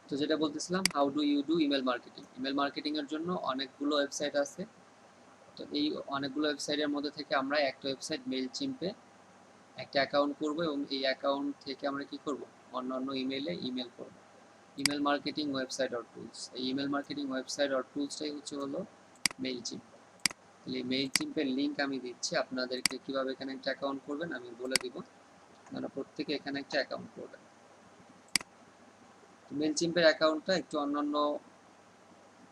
তো যেটা বলতেছিলাম, how do you do email marketing. Email marketing এর জন্য অনেকগুলো ওয়েবসাইট আছে। তো এই অনেকগুলো ওয়েবসাইটের মধ্যে থেকে আমরা একটা ওয়েবসাইট মেইলচিম্পে একটা অ্যাকাউন্ট করব এবং এই অ্যাকাউন্ট থেকে আমরা কি করব, অন্যান্য ইমেল করব। Email marketing website or tools, এই ইমেল মার্কেটিং ওয়েবসাইট অর টুলসটাই হলো মেইলচিম্প। তাহলে মেইলচিম্পের লিঙ্ক আমি দিচ্ছি আপনাদেরকে, কিভাবে এখানে একটা অ্যাকাউন্ট করবেন আমি বলে দিব। আপনারা প্রত্যেকে এখানে একটা অ্যাকাউন্ট করবেন। মেইলচিম্পের অ্যাকাউন্টটা একটু অন্যান্য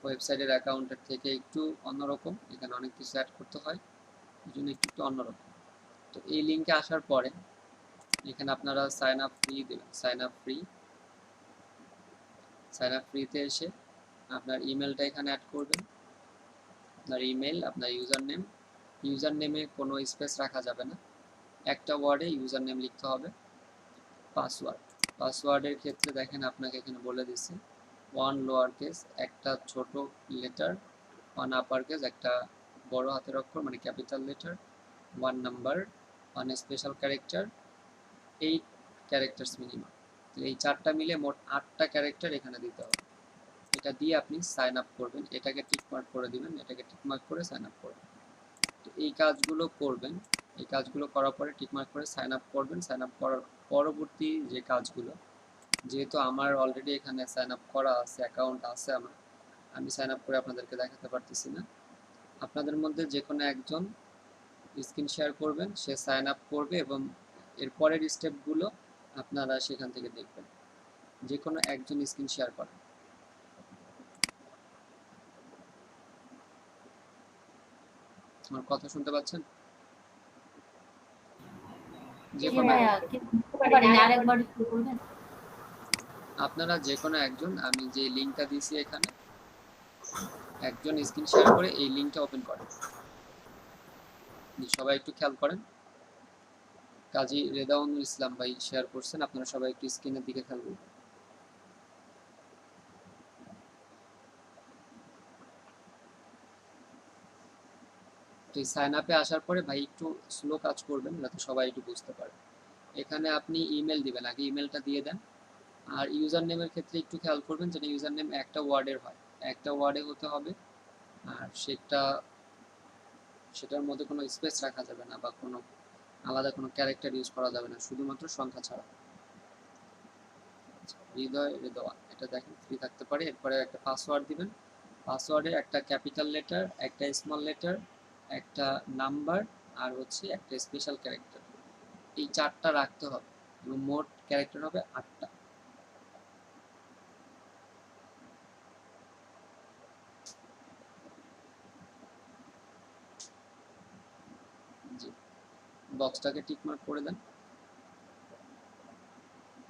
ওয়েবসাইটের অ্যাকাউন্টের থেকে একটু অন্যরকম, এখানে অনেক কিছু অ্যাড করতে হয়, এই জন্য একটু অন্যরকম। তো এই লিঙ্কে আসার পরে এখানে আপনারা সাইন আপ দেবেন। সাইন আপ ফ্রিতে এসে আপনার ইমেলটা এখানে অ্যাড করবেন। আপনার ইমেল, আপনার ইউজার নেমে কোনো স্পেস রাখা যাবে না, একটা ওয়ার্ডে ইউজার নেম লিখতে হবে। পাসওয়ার্ডের ক্ষেত্রে দেখেন আপনাকে এখানে বলে দিচ্ছে 1 লোয়ার কেস, একটা ছোট লেটার, 1 আপার কেস, একটা বড় হাতের অক্ষর মানে capital letter, 1 number, 1 special character, 8 characters minimum. তো এই চারটা মিলে মোট 8টা ক্যারেক্টার এখানে দিতে হবে। এটা দিয়ে আপনি সাইন আপ করবেন, এটাকে টিকমার্ক করে দিবেন, এটাকে টিকমার্ক করে সাইন আপ করবেন। তো এই কাজগুলো করবেন, এই কাজগুলো করার পরে টিকমার্ক করে সাইন আপ করবেন। সাইন আপ করার পরবর্তী যে কাজগুলো, যেহেতু আমার অলরেডি এখানে সাইন আপ করা আছে, অ্যাকাউন্ট আছে আমার, আমি সাইন আপ করে আপনাদেরকে দেখাতে পারতেছি না। আপনাদের মধ্যে যে কোনো একজন স্ক্রিন শেয়ার করবেন, সে সাইন আপ করবে এবং এর পরের স্টেপগুলো আপনারা সেখান থেকে দেখবেন। যে কোনো একজন স্ক্রিন শেয়ার করেন। আমার কথা শুনতে পাচ্ছেন? আপনারা যে কোনো একজন, আমি যে লিঙ্কটা দিয়েছি এখানে, একজন স্ক্রিন শেয়ার করে এই লিঙ্কটা ওপেন করেন। সবাই একটু খেয়াল করেন, কাজী রেদাউনুল ইসলাম ভাই শেয়ার করছেন, আপনারা সবাই একটু স্ক্রিনের দিকে খেয়াল করুন। তো এই সাইন আপে আসার পরে ভাই একটু স্লো কাজ করবেন যাতে সবাই একটু বুঝতে পারে। এখানে আপনি ইমেল দিবেন, আগে ইমেলটা দিয়ে দেন। আর ইউজার নেমের ক্ষেত্রে একটু খেয়াল করবেন যেন ইউজার নেম একটা ওয়ার্ডের হয়, একটা ওয়ার্ডে হতে হবে, আর সেটার মধ্যে কোনো স্পেস রাখা যাবে না বা কোনো আলাদা কোনো ক্যারেক্টার ইউজ করা যাবে না, শুধুমাত্র সংখ্যা ছাড়া। হৃদয় রেদওয়ান, এটা দেখেন ফ্রি থাকতে পারে। এরপরে একটা পাসওয়ার্ড দিবেন, পাসওয়ার্ডে একটা ক্যাপিটাল লেটার, একটা স্মল লেটার, একটা নাম্বার, আর হচ্ছে একটা স্পেশাল ক্যারেক্টার, এই 4টা রাখতে হবে এবং মোট ক্যারেক্টার হবে 8টা। বক্সটাকে টিক মার্ক করে দেন,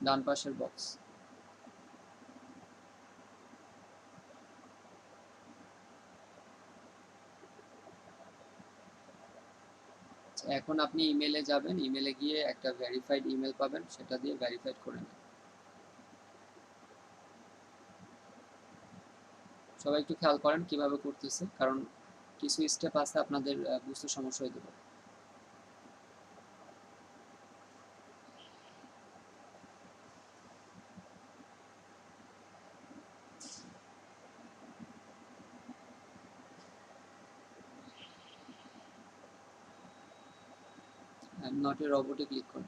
ডান পাশের বক্স। এখন আপনি ইমেলে যাবেন, ইমেলে গিয়ে একটা ভেরিফাইড ইমেল পাবেন, সেটা দিয়ে ভেরিফাইড করে নেন। সবাই একটু খেয়াল করেন কিভাবে করতেছে, কারণ কিছু স্টেপ আছে আপনাদের বুঝতে সমস্যা হতে পারে। নট এ রোবটে ক্লিক করুন।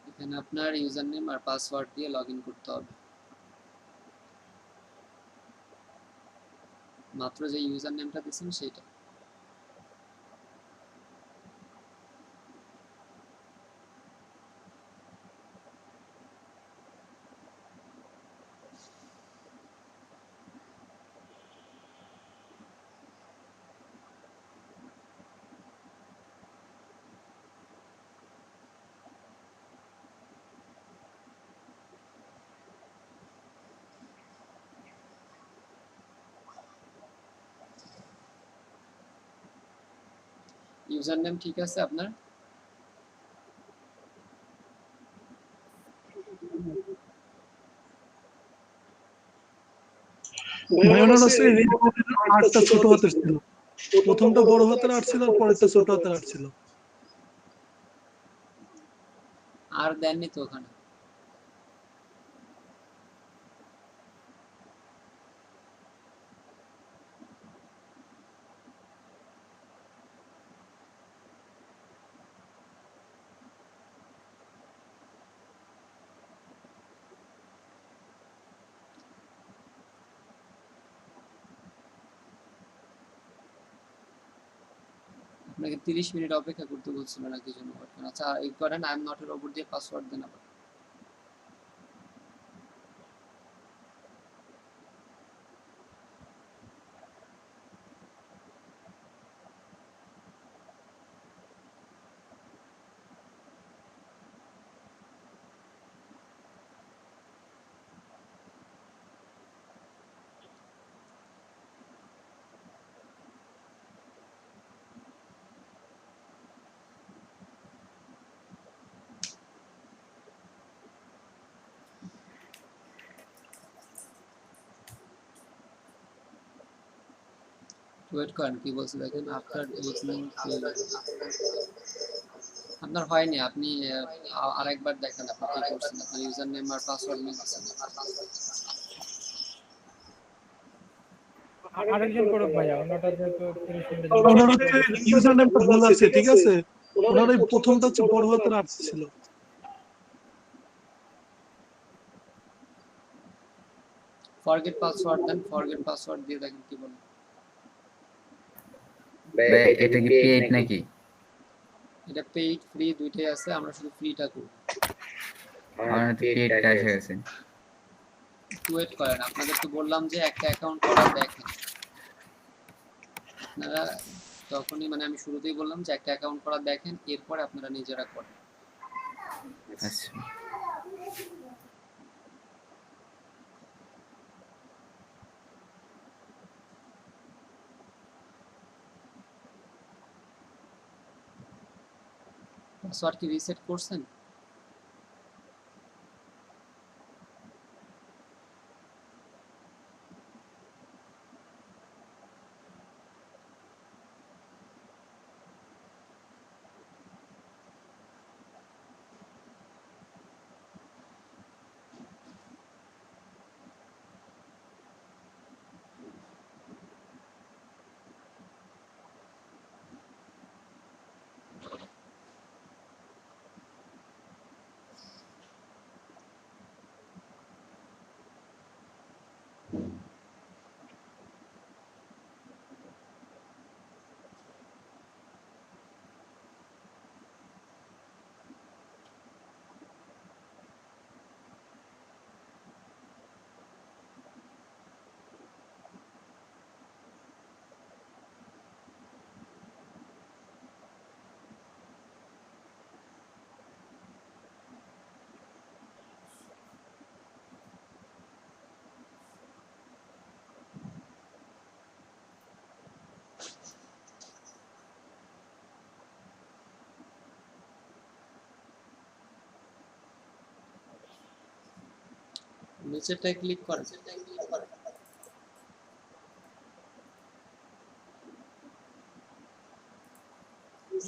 এখানে আপনার ইউজার নেম আর পাসওয়ার্ড দিয়ে লগ ইন করতে হবে। মাত্র যে ইউজার নেমটা দিয়েছেন সেইটা। ইউজার নেম ঠিক আছে আপনার? ভাইয়ার আছে আটটা ছোট হাতের ছিল, প্রথমটা বড় হাতের আট ছিল আর পরেরটা ছোট হাতের আট ছিল। আর দেননি তো ওখানে। আপনাকে 30 মিনিট অপেক্ষা করতে বলছিল না কি জন্য করবেন? আচ্ছা এই করেন, I am not a robot দিয়ে পাসওয়ার্ড দেন আবার। ওয়েট করেন, কি বলছে দেখেন। আফটার লিসনিং আপনার হয়নি, আপনি আরেকবার দেখেন আপনি কি করছেন। আপনার ইউজার নেম আর পাসওয়ার্ড মিলছে না। আরেকজন করুক ভাইয়া, ওনাটা যেহেতু 30 মিনিটের ওনার জন্য। হচ্ছে ইউজার নেমটা ভুল আছে, ঠিক আছে? ওনার এই প্রথমটা হচ্ছে বড় হাতের আট ছিল। ফরগেট পাসওয়ার্ড দেন, ফরগেট পাসওয়ার্ড দিয়ে দেখেন কি বলে। ভাই এটা কি পেইড নাকি? এটা পেইড ফ্রি দুইটাই আছে, আমরা শুধু ফ্রিটা করব। আমার তো পেইডটা এসে গেছে। ওয়েট করেন, আপনাদের তো বললাম যে একটা অ্যাকাউন্ট করা দেখেন। আপনারা তখনই মানে আমি শুরুতেই বললাম যে একটা অ্যাকাউন্ট করা দেখেন, এরপরে আপনারা নিজেরা করেন। আচ্ছা পাসওয়ার্ড কি রিসেট করছেন? নিচেরটায় ক্লিক করেন।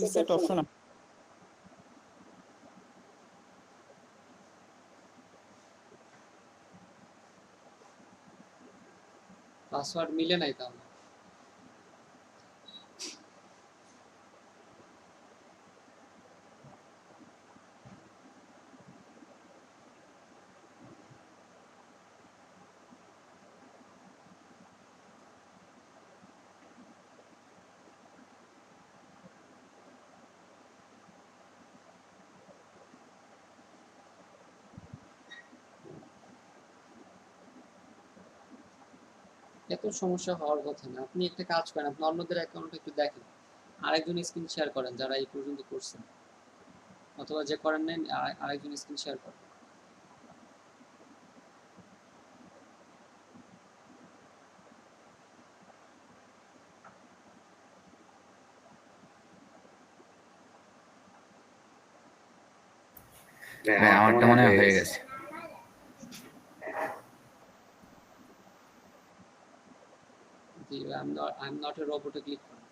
রিসেট অপশন পাসওয়ার্ড মিলে নাই তাহলে। এত সমস্যা হওয়ার কথা না। আপনি একটা কাজ করেন, আপনি অন্যদের অ্যাকাউন্ট একটু দেখেন, আরেকজন স্ক্রিন শেয়ার করেন যারা এই পর্যন্ত করছেন, অথবা যে করেন নাই আরেকজন স্ক্রিন শেয়ার করেন। ভাই আমারটা মনে হয় হয়ে গেছে। I'm not a robot A click করেন।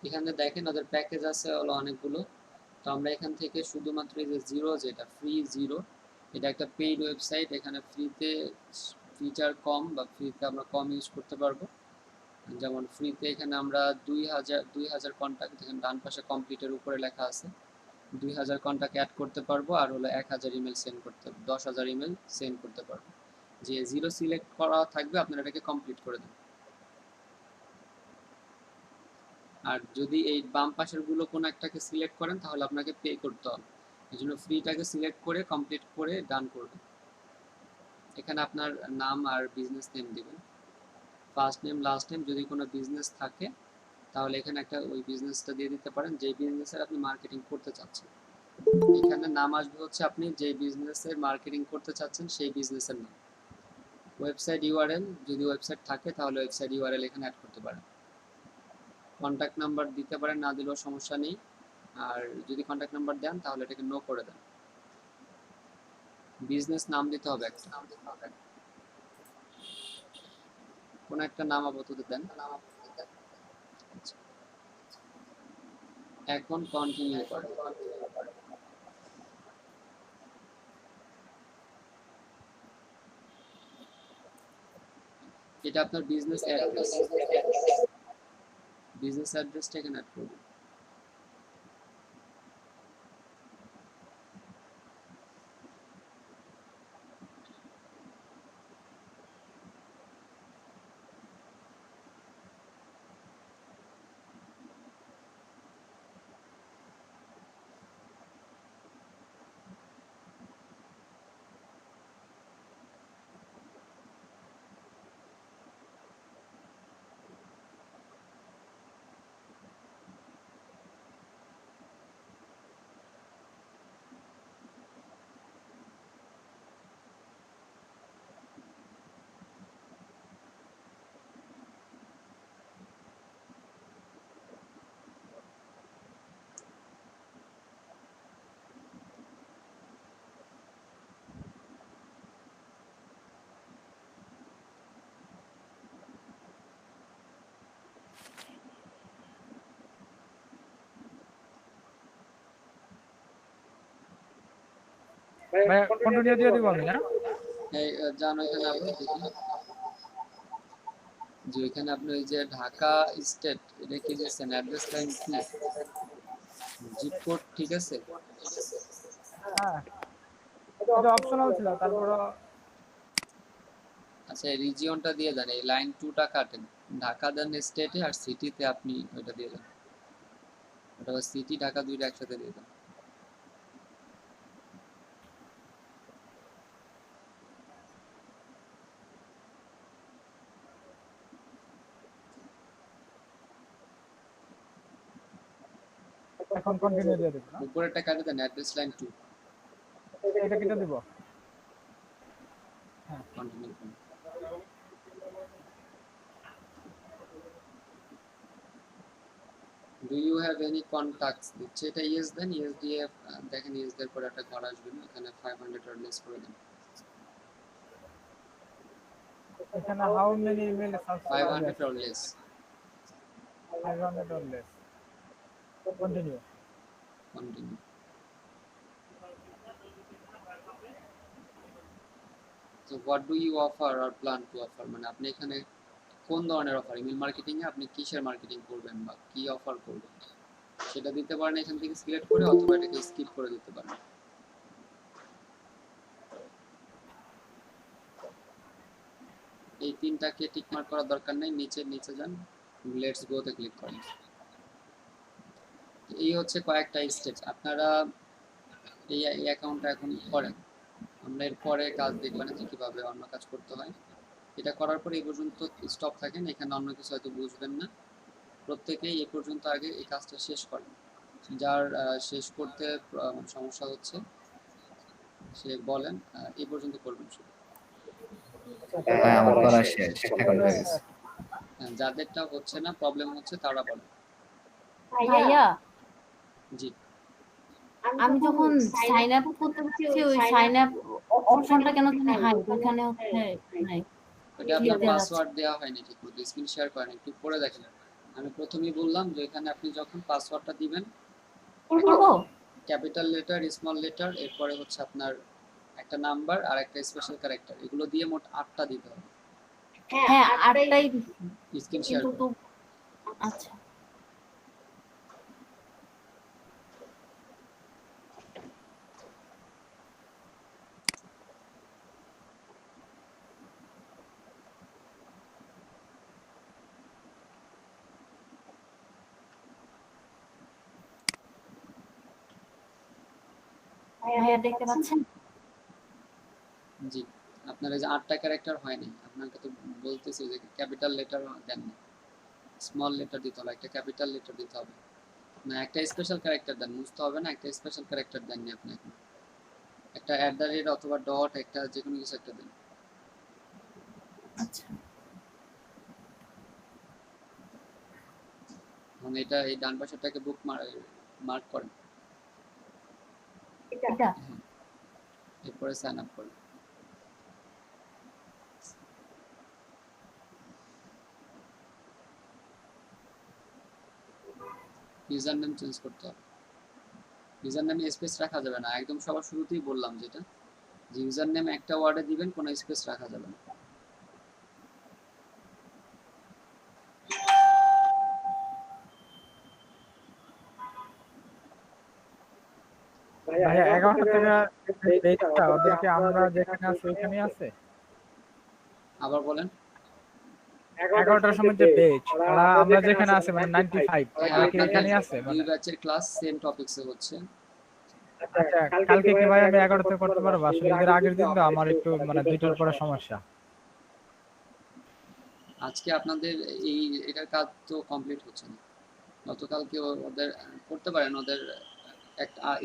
এখানে দেখেন ওদের প্যাকেজ আছে হলো অনেকগুলো। তো আমরা এখান থেকে শুধুমাত্র এই যে জিরো, যেটা ফ্রি জিরো, এটা একটা পেইড ওয়েবসাইট। এখানে ফ্রিতে ফিচার কম বা ফ্রিতে আমরা কম ইউজ করতে পারবো। যেমন ফ্রিতে এখানে আমরা 2000 কন্টাক্ট, এখানে ডান পাশে কমপ্লিটের উপরে লেখা আছে, 2000 কন্টাক্ট অ্যাড করতে পারবো, আর হলো 1000 ইমেল সেন্ড করতে, 10,000 ইমেল সেন্ড করতে পারবো। যে জিরো সিলেক্ট করা থাকবে আপনারা এটাকে কমপ্লিট করে দেন। আর যদি এই বাম পাশের গুলো কোনো একটাকে সিলেক্ট করেন তাহলে আপনাকে পে করতে হবে। এই জন্য ফ্রিটাকে সিলেক্ট করে কমপ্লিট করে ডান করবেন। এখানে আপনার নাম আর বিজনেস নেম দিবেন, ফার্স্ট নেম লাস্ট নেম। যদি কোনো বিজনেস থাকে তাহলে এখানে একটা ওই বিজনেসটা দিয়ে দিতে পারেন যে বিজনেসের আপনি মার্কেটিং করতে চাচ্ছেন। এখানে নাম আসবে হচ্ছে আপনি যে বিজনেসের মার্কেটিং করতে চাচ্ছেন সেই বিজনেসের নাম। ওয়েবসাইট ইউআরএল, যদি ওয়েবসাইট থাকে তাহলে ওয়েবসাইট ইউআরএল এখানে অ্যাড করতে পারেন। কন্ট্যাক্ট নাম্বার দিতে পারেন, না দিলেও সমস্যা নেই। আর যদি কন্ট্যাক্ট নাম্বার দেন তাহলে এটাকে নো করে দেন। বিজনেস নাম দিতে হবে একটা, কোন একটা নাম আপাতত দেন। এখন কন্টিনিউ করেন। এটা আপনার বিজনেস অ্যাড্রেস, বিজনেস অ্যাড্রেসটা এখানে অ্যাড করবেন। ভাই কন্টিনিউ দিয়ে দিব আমি না? এই জানো এখানে আপনি দেখুন যে এখানে আপনি ওই যে ঢাকা স্টেট এটা কি দিচ্ছেন, অ্যাড্রেস লাইন কি, জিপ কোড ঠিক আছে। হ্যাঁ এটা অপশনাল ছিল, তারপর আচ্ছা এই রিজিয়নটা দিয়ে দেন, এই লাইন 2টা কাটেন, ঢাকা দেন স্টেটে, আর সিটিতে আপনি ওইটা দিয়ে দেন, ওটা সিটি ঢাকা দুইটা একসাথে দিয়ে দেন। এখন কন্টিনিউ দিয়ে দেব না? উপরেরটা কাটে দেন, অ্যাড্রেস লাইন 2 এটা কেটে দেব? কন্টিনিউ করুন। Do you have any contacts দিচ্ছে, এটা ইয়েস দেন, ইয়েস দিয়ে দেখেন ইয়েস দেওয়ার পরে একটা ঘর আসবে না, এখানে 500 or less করে দেন। এখানে how many email 500 or less 500 or less continue. Continue. So what do you offer or plan to offer, মানে আপনি এখানে কোন ধরনের অফার, ইমেল মার্কেটিং এ আপনি কিসের মার্কেটিং করবেন বা কি অফার করবেন সেটা দিতে পারেন এখান থেকে সিলেক্ট করে, অথবা এটাকে স্কিপ করে দিতে পারেন। এই তিনটাকে টিক মার্ক করার দরকার নেই, নিচে যান, লেটস গো তে ক্লিক করেন। এই হচ্ছে কয়েকটা স্টেপ, আপনারা এই অ্যাকাউন্টটা এখন করেন, আমরা এরপরে কাজ দেখবেন যে কিভাবে অন্য কাজ করতে হয়। এটা করার পরে এই পর্যন্ত স্টপ থাকেন, এখানে অন্য কিছু হয়তো বুঝবেন না, প্রত্যেকেই এ পর্যন্ত আগে এই কাজটা শেষ করেন। যার শেষ করতে সমস্যা হচ্ছে সে বলেন, এই পর্যন্ত করবেন শুধু। ভাই আমার করা শেষ, এখন হয়ে গেছে। যাদেরটা হচ্ছে না, প্রবলেম হচ্ছে, তারা বলেন। ভাইয়া জি, আমি যখন সাইন আপ করতে বলছি ওই সাইন আপ অপশনটা কেন জানি হাই ওখানে হচ্ছে নাই। এটা আপনার পাসওয়ার্ড দেওয়া হয়নি ঠিক মতো, স্ক্রিন শেয়ার করেন, একটু পরে দেখেন। আমি প্রথমেই বললাম যে এখানে আপনি যখন পাসওয়ার্ডটা দিবেন, করব ক্যাপিটাল লেটার, স্মল লেটার, এরপরে হচ্ছে আপনার একটা নাম্বার আর একটা স্পেশাল ক্যারেক্টার, এগুলো দিয়ে মোট 8টা দিতে হবে। হ্যাঁ আটটাই দিছি স্ক্রিন শেয়ার কিন্তু করুন। তো আচ্ছা ভাইয়া দেখতে পাচ্ছেন? জি, আপনার এই যে 8টা ক্যারেক্টার হয়নি, আপনাকে তো বলতেছি যে ক্যাপিটাল লেটার দেন, স্মল লেটার দিতে হবে, একটা ক্যাপিটাল লেটার দিতে হবে না, একটা স্পেশাল ক্যারেক্টার দেন, বুঝতে হবে না, একটা স্পেশাল ক্যারেক্টার দেননি আপনি এখন, একটা @ অথবা ডট, একটা যে কোনো কিছু একটা দেন। আচ্ছা মানে এটা এই ডান পাশেরটাকে বুক মার্ক করেন, এটা এরপরে সাইন আপ করেন। ইউজার নেম চেঞ্জ করতে হবে, ইউজার নেমে স্পেস রাখা যাবে না, একদম সবার শুরুতেই বললাম যেটা, যে ইউজার নেম একটা ওয়ার্ডে দিবেন, কোনো স্পেস রাখা যাবে না। ভাইয়া 11টা থেকে পেজটা ওদেরকে আমরা যেখানে আছি ওখানে আছে। আবার বলেন। 11টার সময় যে পেজ ওরা আমরা যেখানে আছি মানে 95 ওরা কি এখানে আছে দুই মানে? ব্যাচের ক্লাস সেম টপিকসে হচ্ছে। আচ্ছা কালকে কি ভাই আমি 11টাতে করতে পারবো? আসলে এর আগের দিন তো আমার একটু মানে 2টার পরে সমস্যা। আজকে আপনাদের এটার কাজ তো কমপ্লিট হচ্ছে না, গতকালকে ওদের করতে পারেন, ওদের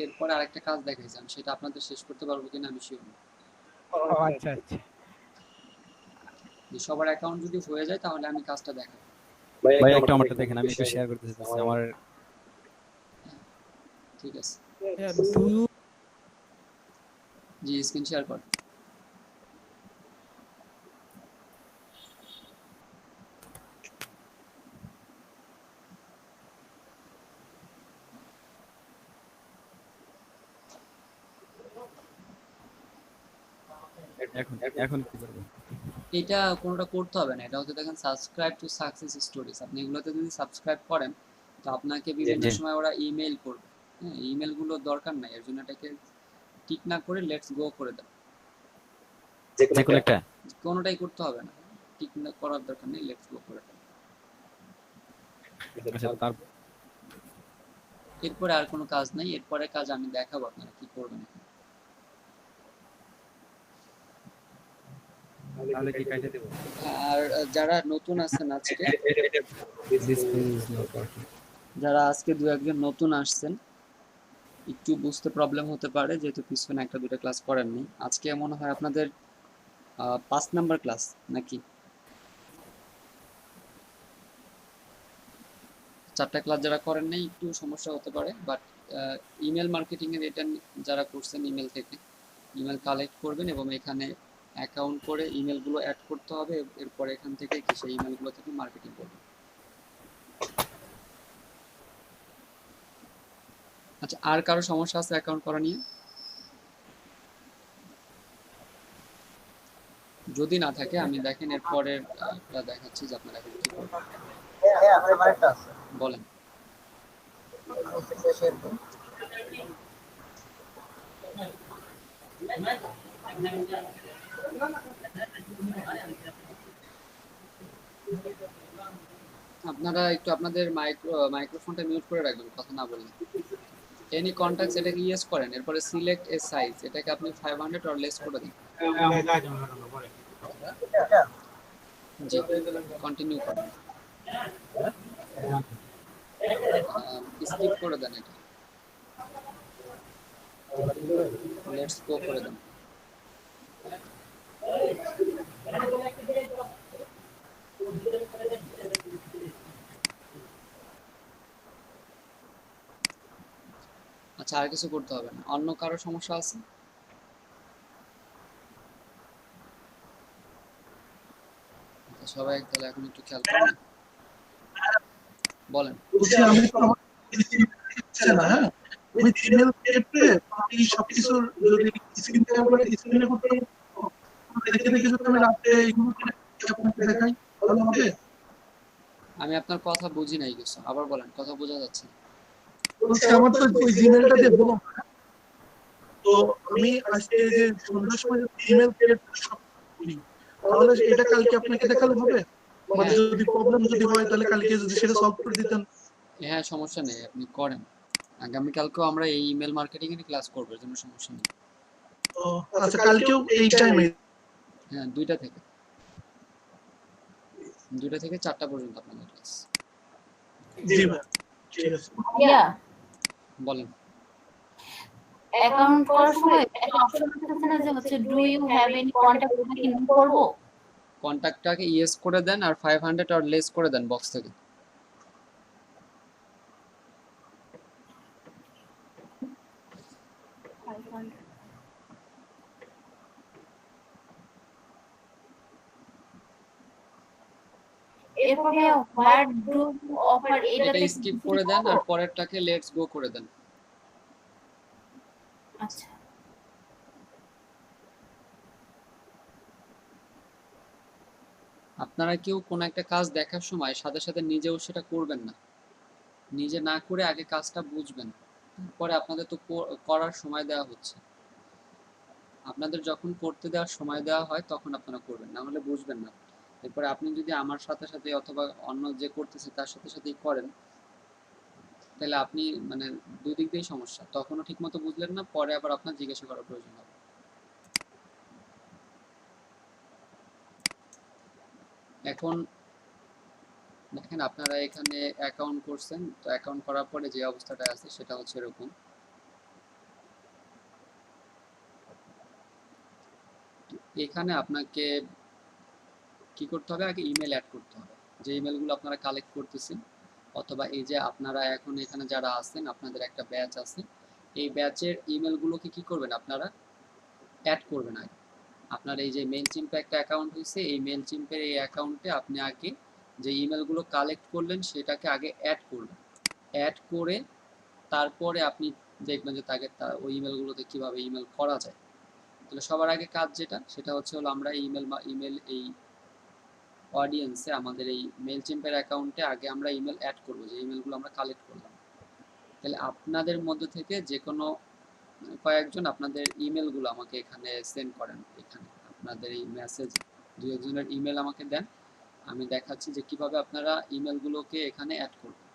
এরপরে আরেকটা কাজ দেখাইছেন, সেটা আপনাদের শেষ করতে পারবো কিনা আমি শিওর না। ও আচ্ছা আচ্ছা সবার অ্যাকাউন্ট যদি হয়ে যায় তাহলে আমি কাজটা দেখাবো। ভাই একটা আমারটা দেখেন, আমি একটু শেয়ার করতে চাইতেছি আমার। ঠিক আছে, টু জি স্ক্রিন শেয়ার কর। এখন কি করব? এটা কোনোটা করতে হবে না, এটা হচ্ছে দেখেন সাবস্ক্রাইব টু সাকসেস স্টোরিজ, আপনি এগুলোতে যদি সাবস্ক্রাইব করেন তো আপনাকে বিভিন্ন সময় ওরা ইমেল করবে। হ্যাঁ, ইমেলগুলো দরকার নাই, এর জন্য এটাকে টিক না করে লেটস গো করে দাও। যে কোনো একটা কোনোটাই করতে হবে না, টিক না করার দরকার নেই, লেটস গো করে দাও। আচ্ছা তার এরপরে আর কোনো কাজ নাই, এরপরে কাজ আমি দেখাবো আপনারা কি করবেন। তাহলে কি কাটে দেব? আর যারা নতুন আছেন আজকে, দিস ইজ নট ওয়ার্কিং। যারা আজকে দু একজন নতুন আসছেন একটু বুঝতে প্রবলেম হতে পারে, যেহেতু পিছনে একটা দুটো ক্লাস করেননি। আজকে মনে হয় আপনাদের 5 নাম্বার ক্লাস নাকি? 4টা ক্লাস যারা করেন নাই একটু সমস্যা হতে পারে, বাট ইমেল মার্কেটিং এর এটা যারা করছেন ইমেল থেকে ইমেল কালেক্ট করবেন এবং এখানে অ্যাকাউন্ট করে ইমেলগুলো অ্যাড করতে হবে, এরপর এখান থেকে কি সেই ইমেলগুলো থেকে মার্কেটিং করবেন। আচ্ছা, আর কারো সমস্যা আছে অ্যাকাউন্ট করা নিয়ে? যদি না থাকে আমি দেখেন এরপরের দেখাচ্ছি যে আপনারা এখন কি করবেন। হ্যাঁ আমার একটা আছে, বলেন। শেয়ার করুন। আপনারা একটু আপনাদের মাইক্রোফোনটা মিউট করে রাখবেন কথা না বললে। এনি কন্টাক্টস এটাকে ইয়েস করেন, এরপরে সিলেক্ট এ সাইজ এটাকে আপনি 500 অর লেস করে দিন। এটা জি, কন্টিনিউ করেন, স্কিপ করে দেন, এটা লেটস গো করে দেন। আচ্ছা, আর কিছু করতে হবে না। অন্য কারো সমস্যা আছে? আচ্ছা, সবাই তাহলে এখন একটু খেয়াল করুন, বলেন। বলছি আমি তো আমার হচ্ছে না, হ্যাঁ আমি জিমেল ক্ষেত্রে আমি সবকিছু যদি স্ক্রিন করে স্ক্রিনে করতে দেখে দেখে যদি আমি রাতে এগুলো আপনাকে দেখাই তাহলে হবে? আমি আপনার কথা বুঝি নাই কিছু, আবার বলেন, কথা বোঝা যাচ্ছে না। বলছি আমার তো ওই জিমেলটা দিয়ে বলো, তো আমি আজকে যে সন্ধ্যার সময় ইমেল ক্রিয়েট সব করি, তাহলে এটা কালকে আপনাকে দেখালে হবে? বা হ্যাঁ যদি প্রবলেম যদি হয় তাহলে কালকে যদি সেটা সলভ করে দিতেন। হ্যাঁ, সমস্যা নেই, আপনি করেন। আগামীকালকেও আমরা এই ইমেল মার্কেটিং এর ক্লাস করবো, এর জন্য সমস্যা নেই। তো আচ্ছা কালকেও এই টাইমে? হ্যাঁ, 2টা থেকে 4টা পর্যন্ত আপনাদের ক্লাস। জি ভাই, ঠিক আছে। ইয়া বলেন। অ্যাকাউন্ট করার সময় একটা অপশন আছে না যে হচ্ছে do you have any contact, ওটা কি নোট করব? কন্ট্যাক্টটাকে ইয়েস করে দেন আর 500 অর লেস করে দেন বক্স থেকে। এরপরে হোয়াট ডু অফার এটা এটাতে স্কিপ করে দেন আর পরেরটাকে লেটস গো করে দেন। আচ্ছা আপনারা কেউ কোনো একটা কাজ দেখার সময় সাথে সাথে নিজেও সেটা করবেন না, নিজে না করে আগে কাজটা বুঝবেন, তারপরে আপনাদের তো করার সময় দেওয়া হচ্ছে, আপনাদের যখন করতে দেওয়ার সময় দেওয়া হয় তখন আপনারা করবেন, না হলে বুঝবেন না। এরপরে আপনি যদি আমার সাথে সাথে অথবা অন্য যে করতেছে তার সাথে সাথেই করেন, তাহলে আপনি মানে দুই দিক দিয়েই সমস্যা, তখনও ঠিক মতো বুঝলেন না, পরে আবার আপনার জিজ্ঞাসা করার প্রয়োজন হবে। এখন দেখেন, আপনারা এখানে অ্যাকাউন্ট করছেন, তো অ্যাকাউন্ট করার পরে যে অবস্থাটা আছে সেটা হচ্ছে এরকম। এখানে আপনাকে কি করতে হবে, আগে ইমেল অ্যাড করতে হবে, যে ইমেলগুলো আপনারা কালেক্ট করতেছেন, অথবা এই যে আপনারা এখন এখানে যারা আছেন আপনাদের একটা ব্যাচ আছে, এই ব্যাচের ইমেলগুলোকে কি করবেন, আপনারা অ্যাড করবেন আগে। আপনার এই যে মেল চিম্পে একটা অ্যাকাউন্ট হয়েছে, এই মেল চিম্পের এই অ্যাকাউন্টে আপনি আগে যে ইমেলগুলো কালেক্ট করলেন সেটাকে আগে অ্যাড করবেন। অ্যাড করে তারপরে আপনি দেখবেন যে তাকে ওই ইমেলগুলোতে কীভাবে ইমেল করা যায়। তাহলে সবার আগে কাজ যেটা, সেটা হচ্ছে হলো আমরা ইমেল এই অডিয়েন্সে আমাদের এই মেল চিম্পের অ্যাকাউন্টে আগে আমরা ইমেল অ্যাড করবো, যে ইমেলগুলো আমরা কালেক্ট করলাম। তাহলে আপনাদের মধ্যে থেকে যে কোনো কয়েকজন আপনাদের ইমেলগুলো আমাকে এখানে সেন্ড করেন, এখানে আপনাদের এই মেসেজ 2-1জনের ইমেল আমাকে দেন, আমি দেখাচ্ছি যে কিভাবে আপনারা ইমেলগুলোকে এখানে অ্যাড করবেন।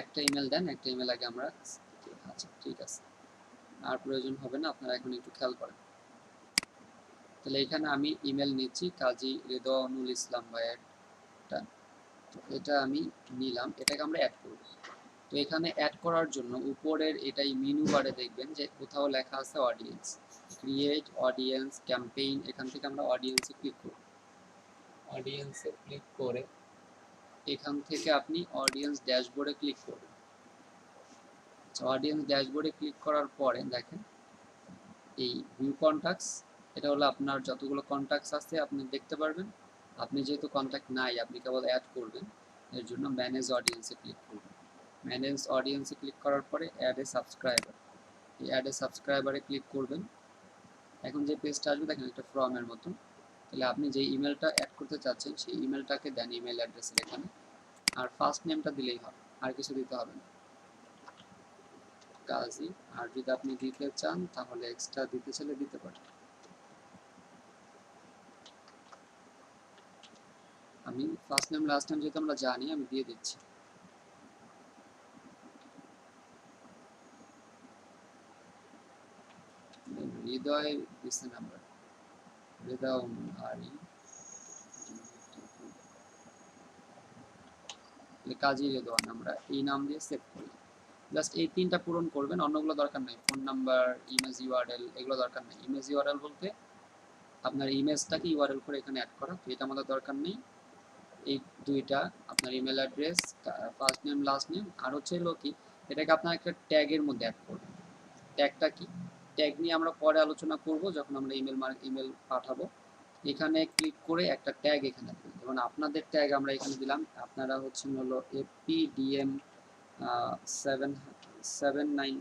একটা ইমেল দেন, একটা ইমেল আগে আমরা, আচ্ছা ঠিক আছে, আর প্রয়োজন হবে না, আপনারা এখন একটু খেয়াল করেন। তাহলে এখানে আমি ইমেল নিচ্ছি কাজী রেদওয়ানুল ইসলাম ভাইয়েরটা। তো এটা আমি নিলাম, এটাকে আমরা অ্যাড করব। তো এখানে অ্যাড করার জন্য উপরের এটাই মেনু বারে দেখবেন যে কোথাও লেখা আছে অডিয়েন্স, ক্রিয়েট অডিয়েন্স ক্যাম্পেইন, এখান থেকে আমরা অডিয়েন্সে ক্লিক করব। অডিয়েন্সে ক্লিক করে এখান থেকে আপনি অডিয়েন্স ড্যাশবোর্ডে ক্লিক করবেন। অডিয়েন্স ড্যাশবোর্ডে ক্লিক করার পরে দেখেন এই ভিউ কন্টাক্টস, এটা হলো আপনার যতগুলো কন্টাক্টস আছে আপনি দেখতে পারবেন। আপনি যেহেতু কন্টাক্ট নাই, আপনি কেবল অ্যাড করবেন, এর জন্য ম্যানেজ অডিয়েন্সে ক্লিক করবেন। ম্যানেজ অডিয়েন্সে ক্লিক করার পরে অ্যাড এ সাবস্ক্রাইবার, এই অ্যাড এ সাবস্ক্রাইবারে ক্লিক করবেন। এখন যে পেজটা আসবে দেখেন একটা ফর্মের মতো, তাহলে আপনি যে ইমেলটা অ্যাড করতে চাচ্ছেন সেই ইমেলটাকে দেন ইমেল অ্যাড্রেসের এখানে, আর ফার্স্ট নেমটা দিলেই হবে, আর কিছু দিতে হবে না, কাজী। আর যদি আপনি দিতে চান তাহলে এক্সট্রা দিতে চাইলে দিতে পারেন। আমি ফার্স্ট নেম লাস্ট নেম যেহেতু আমরা জানি আমি দিয়ে দিচ্ছি। হৃদয় দিচ্ছে নাম্বার, হৃদয় আরি কাজী রেদওয়ান, আমরা এই নাম দিয়ে সেভ করি। জাস্ট এই তিনটা পূরণ করবেন, অন্যগুলো দরকার নাই। ফোন নাম্বার, ইমেজ ইউআরএল এগুলো দরকার নেই। ইমেজ ইউআরএল বলতে আপনার ইমেজটাকে ইউআরএল করে এখানে অ্যাড করা, তো এটা আমাদের দরকার নেই। এই দুইটা আপনার email address, first name last name, আর হচ্ছে হলো কি এটাকে আপনার একটা ট্যাগের মধ্যে অ্যাড করবেন। ট্যাগটা কি, ট্যাগ নিয়ে আমরা পরে আলোচনা করব যখন আমরা ইমেল পাঠাবো। এখানে ক্লিক করে একটা ট্যাগ এখানে দিন, যেমন আপনাদের ট্যাগ আমরা এখানে দিলাম, আপনারা হচ্ছে হলো FPDM 779,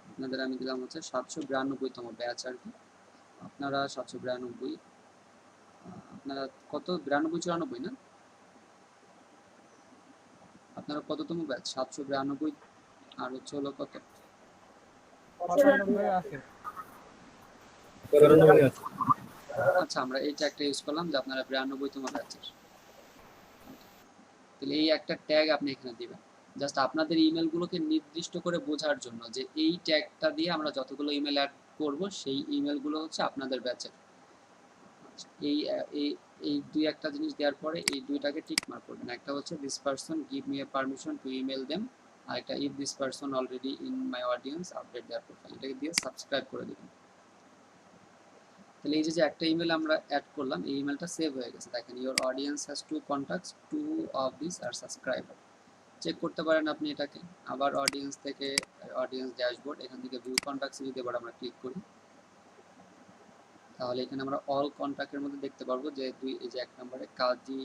আপনাদের আমি দিলাম হচ্ছে 792তম ব্যাচ আর কি। আপনারা 792, আপনারা কত 92 94 না, আপনারা কততম ব্যাচ? 792 আর হচ্ছে হলো কত 95 আছে। আচ্ছা আমরা এইটা একটা ইউজ করলাম যে আপনারা 92তম ব্যাচের। তাহলে এই একটা ট্যাগ আপনি এখানে দিবেন, জাস্ট আপনাদের ইমেলগুলোকে নির্দিষ্ট করে বোঝার জন্য যে এই ট্যাগটা দিয়ে আমরা যতগুলো ইমেল অ্যাড করব সেই ইমেলগুলো হচ্ছে আপনাদের ব্যাচের। এই এই এই দুই একটা জিনিস দেওয়ার পরে এই দুইটাকে টিক মার্ক করবেন। একটা হচ্ছে this person give me a permission to email them, আর একটা if this person already in my audience update their profile, এটাকে দিয়ে সাবস্ক্রাইব করে দিবেন। তাহলে এই যে একটা ইমেল আমরা অ্যাড করলাম, এই ইমেলটা সেভ হয়ে গেছে। দেখেন your audience has 2 contacts, 2 of this are subscriber. Check করতে পারেন আপনি এটাকে। আবার অডিয়েন্স থেকে অডিয়েন্স ড্যাশবোর্ড, এখান থেকে ভিউ কন্টাক্টস যদি এবার আমরা ক্লিক করি তাহলে এখানে আমরা অল কন্টাক্টের মধ্যে দেখতে পারবো যে এই যে এক নম্বরে কাজী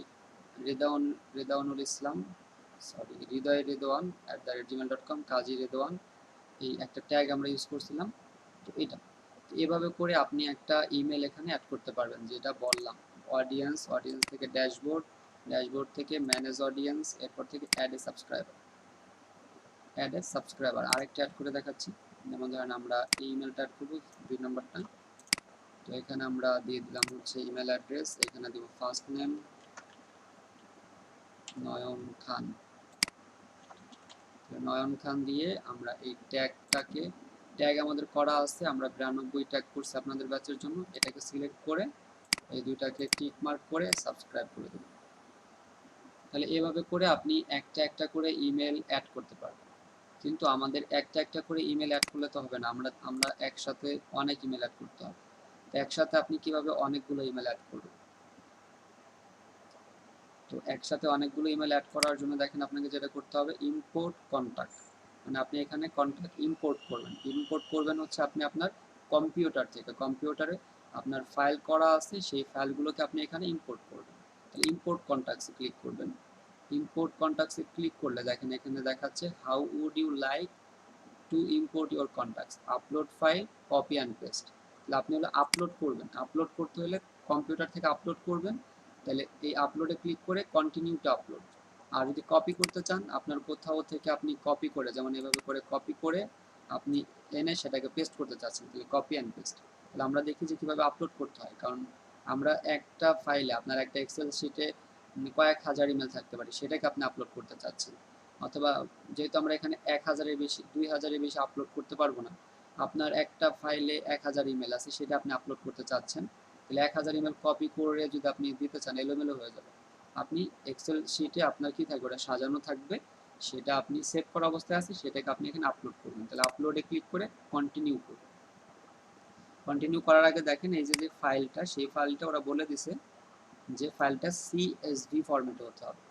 রেদওয়ানুল ইসলাম, সরি হৃদয় রেদওয়ান @gmail.com, কাজী রেদওয়ান, এই একটা ট্যাগ আমরা ইউজ করছিলাম। তো এটা এভাবে করে আপনি একটা ইমেল এখানে অ্যাড করতে পারবেন, যেটা বললাম অডিয়েন্স থেকে ড্যাশবোর্ড থেকে ম্যানেজ অডিয়েন্স, এরপর থেকে অ্যাড এ সাবস্ক্রাইবার। আরেকটা অ্যাড করে দেখাচ্ছি, যেমন ধরেন আমরা এই ইমেলটা অ্যাড করবো 2 নম্বরটা। তো এখানে আমরা দিয়ে দিলাম হচ্ছে ইমেল অ্যাড্রেস, এখানে দিব ফার্স্ট নেম নয়ন খান দিয়ে আমরা এই ট্যাগ আমাদের করা আছে, আমরা 92 ট্যাগ করছি আপনাদের ব্যাচের জন্য, এটাকে সিলেক্ট করে এই দুইটাকে টিক মার্ক করে সাবস্ক্রাইব করে দেবেন। তাহলে এভাবে করে আপনি একটা করে ইমেল অ্যাড করতে পারবেন। কিন্তু আমাদের একটা করে ইমেল অ্যাড করলে তো হবে না, আমরা একসাথে অনেক ইমেল অ্যাড করতে হবে। তো একসাথে আপনি কিভাবে অনেকগুলো ইমেল অ্যাড করবেন? তো একসাথে অনেকগুলো ইমেল অ্যাড করার জন্য দেখেন আপনাকে যেটা করতে হবে ইম্পোর্ট কন্টাক্ট, মানে আপনি এখানে কন্টাক্ট ইম্পোর্ট করবেন হচ্ছে আপনি আপনার কম্পিউটার থেকে, কম্পিউটারে আপনার ফাইল করা আছে সেই ফাইলগুলোকে আপনি এখানে ইম্পোর্ট করবেন। তাহলে ইম্পোর্ট কন্টাক্টসে ক্লিক করবেন। ইম্পোর্ট কন্টাক্টসে ক্লিক করলে দেখেন এখানে দেখাচ্ছে how would you like to import your contacts, upload file, copy and paste. তাহলে আপনি হলো আপলোড করবেন, আপলোড করতে হলে কম্পিউটার থেকে আপলোড করবেন, তাহলে এই আপলোডে ক্লিক করে কন্টিনিউ টু আপলোড। আর যদি কপি করতে চান আপনার কোথাও থেকে আপনি কপি করে, যেমন এভাবে করে কপি করে আপনি এনে সেটাকে পেস্ট করতে চাচ্ছেন, তাহলে কপি অ্যান্ড পেস্ট। তাহলে আমরা দেখি যে কীভাবে আপলোড করতে হয়, কারণ আমরা একটা ফাইলে আপনার একটা এক্সেল শিটে কয়েক হাজার ইমেল থাকতে পারে, সেটাকে আপনি আপলোড করতে চাচ্ছেন, অথবা যেহেতু আমরা এখানে 1000-এর বেশি 2000-এর বেশি আপলোড করতে পারবো না, আপনার একটা ফাইলে 1000 ইমেল আছে, সেটা আপনি আপলোড করতে চাচ্ছেন, তাহলে 1000 ইমেল কপি করে যদি আপনি দিতে চান, এলোমেলো হয়ে যাবে। আপনি এক্সেল শিটে আপনার কি থাকবে, ওটা সাজানো থাকবে, সেটা আপনি সেভ করা অবস্থায় আছে, সেটাকে আপনি এখানে আপলোড করবেন। তাহলে আপলোডে ক্লিক করে কন্টিনিউ করুন। কন্টিনিউ করার আগে দেখেন এই যে ফাইলটা, সেই ফাইলটা ওরা বলে দিছে যে ফাইলটা CSV ফরম্যাটে হতে হবে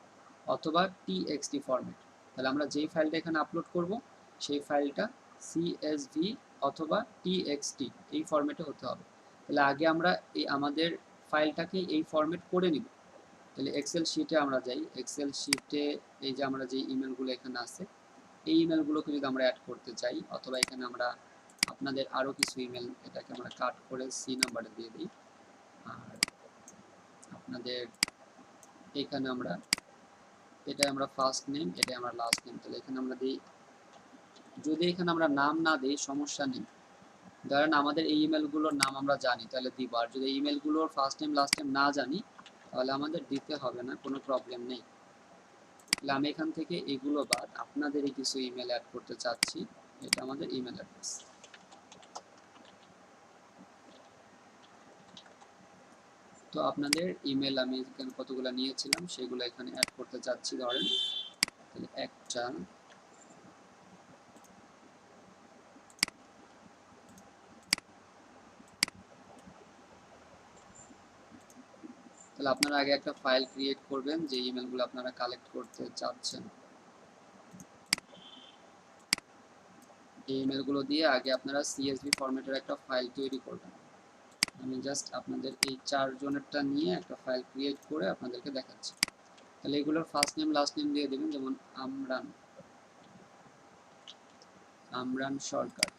অথবা TXT ফরম্যাট। তাহলে আমরা যেই ফাইলটা এখানে আপলোড করব সেই ফাইলটা CSV অথবা TXT এই ফরম্যাটে হতে হবে। তাহলে আগে আমরা এই আমাদের ফাইলটাকে এই ফরম্যাট করে নিব। তাহলে এক্সেল শিটে আমরা যাই, এক্সেল শিটে এই যে আমরা যে ইমেলগুলো এখানে আছে, এই ইমেলগুলোকে যদি আমরা অ্যাড করতে চাই, অথবা এখানে আমরা আপনাদের আরও কিছু ইমেল এটাকে আমরা কাট করে সি নাম্বারে দিয়ে দিই, আর আপনাদের এখানে আমরা এটা আমরা ফার্স্ট নেম, এটা আমরা লাস্ট নেম, তাহলে এখানে আমরা দিই। যদি এখানে আমরা নাম না দিই সমস্যা নেই, ধরেন আমাদের এই ইমেলগুলোর নাম আমরা জানি তাহলে দিব, আর যদি ইমেলগুলোর ফার্স্ট নেম লাস্ট নেম না জানি তাহলে আমাদের দিতে হবে না, কোনো প্রবলেম নেই। তাহলে আমি এখান থেকে এগুলো বাদ আপনাদেরই কিছু ইমেল অ্যাড করতে চাচ্ছি। এটা আমাদের ইমেল অ্যাড্রেস। তো আপনাদের ইমেল আমি এখানে কতগুলো নিয়েছিলাম সেগুলো এখানে অ্যাড করতে চাচ্ছি। ধরেন তাহলে একটা, তাহলে আপনারা আগে একটা ফাইল ক্রিয়েট করবেন যে ইমেলগুলো আপনারা কালেক্ট করতে চাচ্ছেন। এই ইমেলগুলো দিয়ে আগে আপনারা CSV ফরম্যাটের একটা ফাইল তৈরি করবেন। আমি জাস্ট আপনাদের এই 4 জনেরটা নিয়ে একটা ফাইল ক্রিয়েট করে আপনাদেরকে দেখাচ্ছি। তাহলে এগুলোর ফার্স্ট নেম লাস্ট নেম দিয়ে দেবেন, যেমন আমরান সরকার।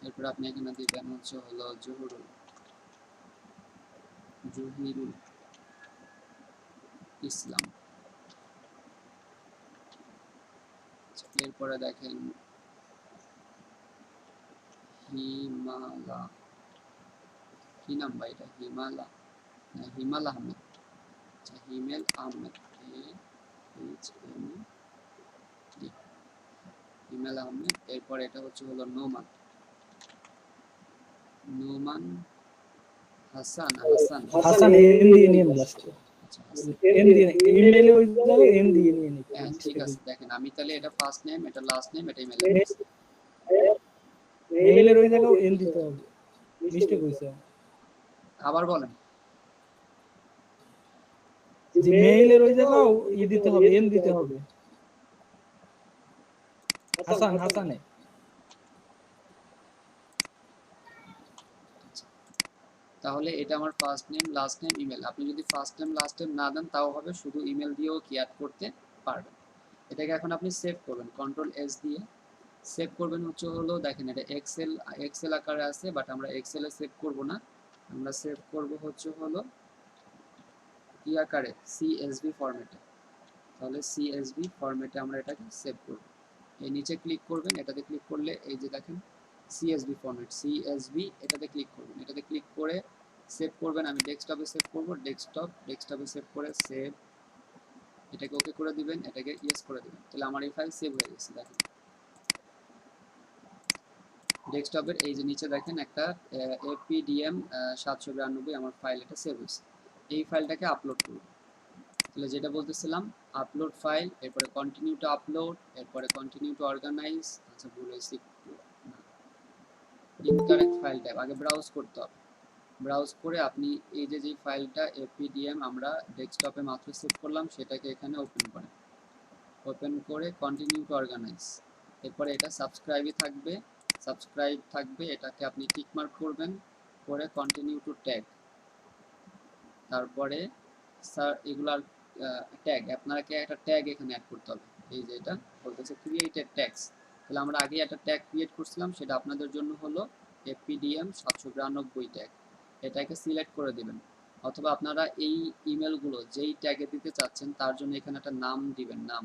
এরপর আপনি এখানে দিবেন হচ্ছে হলো জহিরুল ইসলাম। এরপরে দেখেন হিমালা, কি নাম ভাই এটা, হিমাল আহমেদ। আচ্ছা, হিমেল আহমেদ, হিমেল আহমেদ। এরপর এটা হচ্ছে হলো নোমান হাসান। এম দিয়ে নিয়ে জাস্ট আচ্ছা, এম দিয়ে ইমেলে ওই জায়গায় এম দিয়ে নিয়ে নিতে। হ্যাঁ ঠিক আছে। দেখেন আমি তাহলে এটা ফার্স্ট নেম, এটা লাস্ট নেম, এটা ইমেল অ্যাড্রেস। মেইলের ওই জায়গায় এম দিতে হবে, মিস্টেক হইছে। আবার বলেন। যে মেইলের ওই জায়গায় দিতে হবে, এম দিতে হবে। হাসানে। তাহলে এটা আমার first name last name email. আপনি যদি ফার্স্ট নেম লাস্ট নেম না দেন তাও হবে, শুধু ইমেল দিয়েও কি অ্যাড করতে পারবেন। এটাকে এখন আপনি সেভ করবেন, Ctrl+S দিয়ে সেভ করবেন হচ্ছে হলো, দেখেন এটা এক্সেল আকারে আছে, বাট আমরা এক্সেলে সেভ করব না, আমরা সেভ করব হচ্ছে হলো কি আকারে, CSV ফরম্যাটে। তাহলে CSV ফরম্যাটে আমরা এটাকে সেভ করব। এই নিচে ক্লিক করবেন, এটাতে ক্লিক করলে এই যে দেখেন CSV ফরম্যাট, CSV এটাতে ক্লিক করবেন, এটাতে ক্লিক করে সেভ করবেন। আমি ডেস্কটপে সেভ করব, ডেস্কটপে সেভ করে সেভ, এটাকে ওকে করে দিবেন, এটাকে ইয়েস করে দিবেন। তাহলে আমার এই ফাইল সেভ হয়ে গেছে। দেখেন ডেস্কটপের এই যে নিচে দেখেন একটা APDM 792 আমার ফাইল, এটা সেভ হয়েছে। এই ফাইলটাকে আপলোড করব। তাহলে যেটা বলতেছিলাম, আপলোড ফাইল, এরপরে কন্টিনিউ টু আপলোড, এরপরে কন্টিনিউ টু অর্গানাইজ। আচ্ছা ভুল হয়েছে, ইনকারেক্ট ফাইল টাইপ, আগে ব্রাউজ করতে হবে। ব্রাউজ করে আপনি এই যে ফাইলটা APDM আমরা ডেস্কটপে মাত্র সেভ করলাম সেটাকে এখানে ওপেন করেন, ওপেন করে কন্টিনিউ টু অর্গানাইজ। এরপরে এটা সাবস্ক্রাইব থাকবে, এটাকে আপনি টিক মার্ক করবেন, করে কন্টিনিউ টু ট্যাগ। তারপরে স্যার এগুলার ট্যাগ, আপনাকে একটা ট্যাগ এখানে অ্যাড করতে হবে। এই যে এটা বলতেছে ক্রিয়েটেড ট্যাগস, তাহলে আমরা আগে একটা ট্যাগ ক্রিয়েট করছিলাম, সেটা আপনাদের জন্য হলো APDM 792 ট্যাগ। এটাকে সিলেক্ট করে দিবেন, অথবা আপনারা এই ইমেলগুলো যেই ট্যাগে দিতে চাচ্ছেন তার জন্য এখানে একটা নাম দিবেন। নাম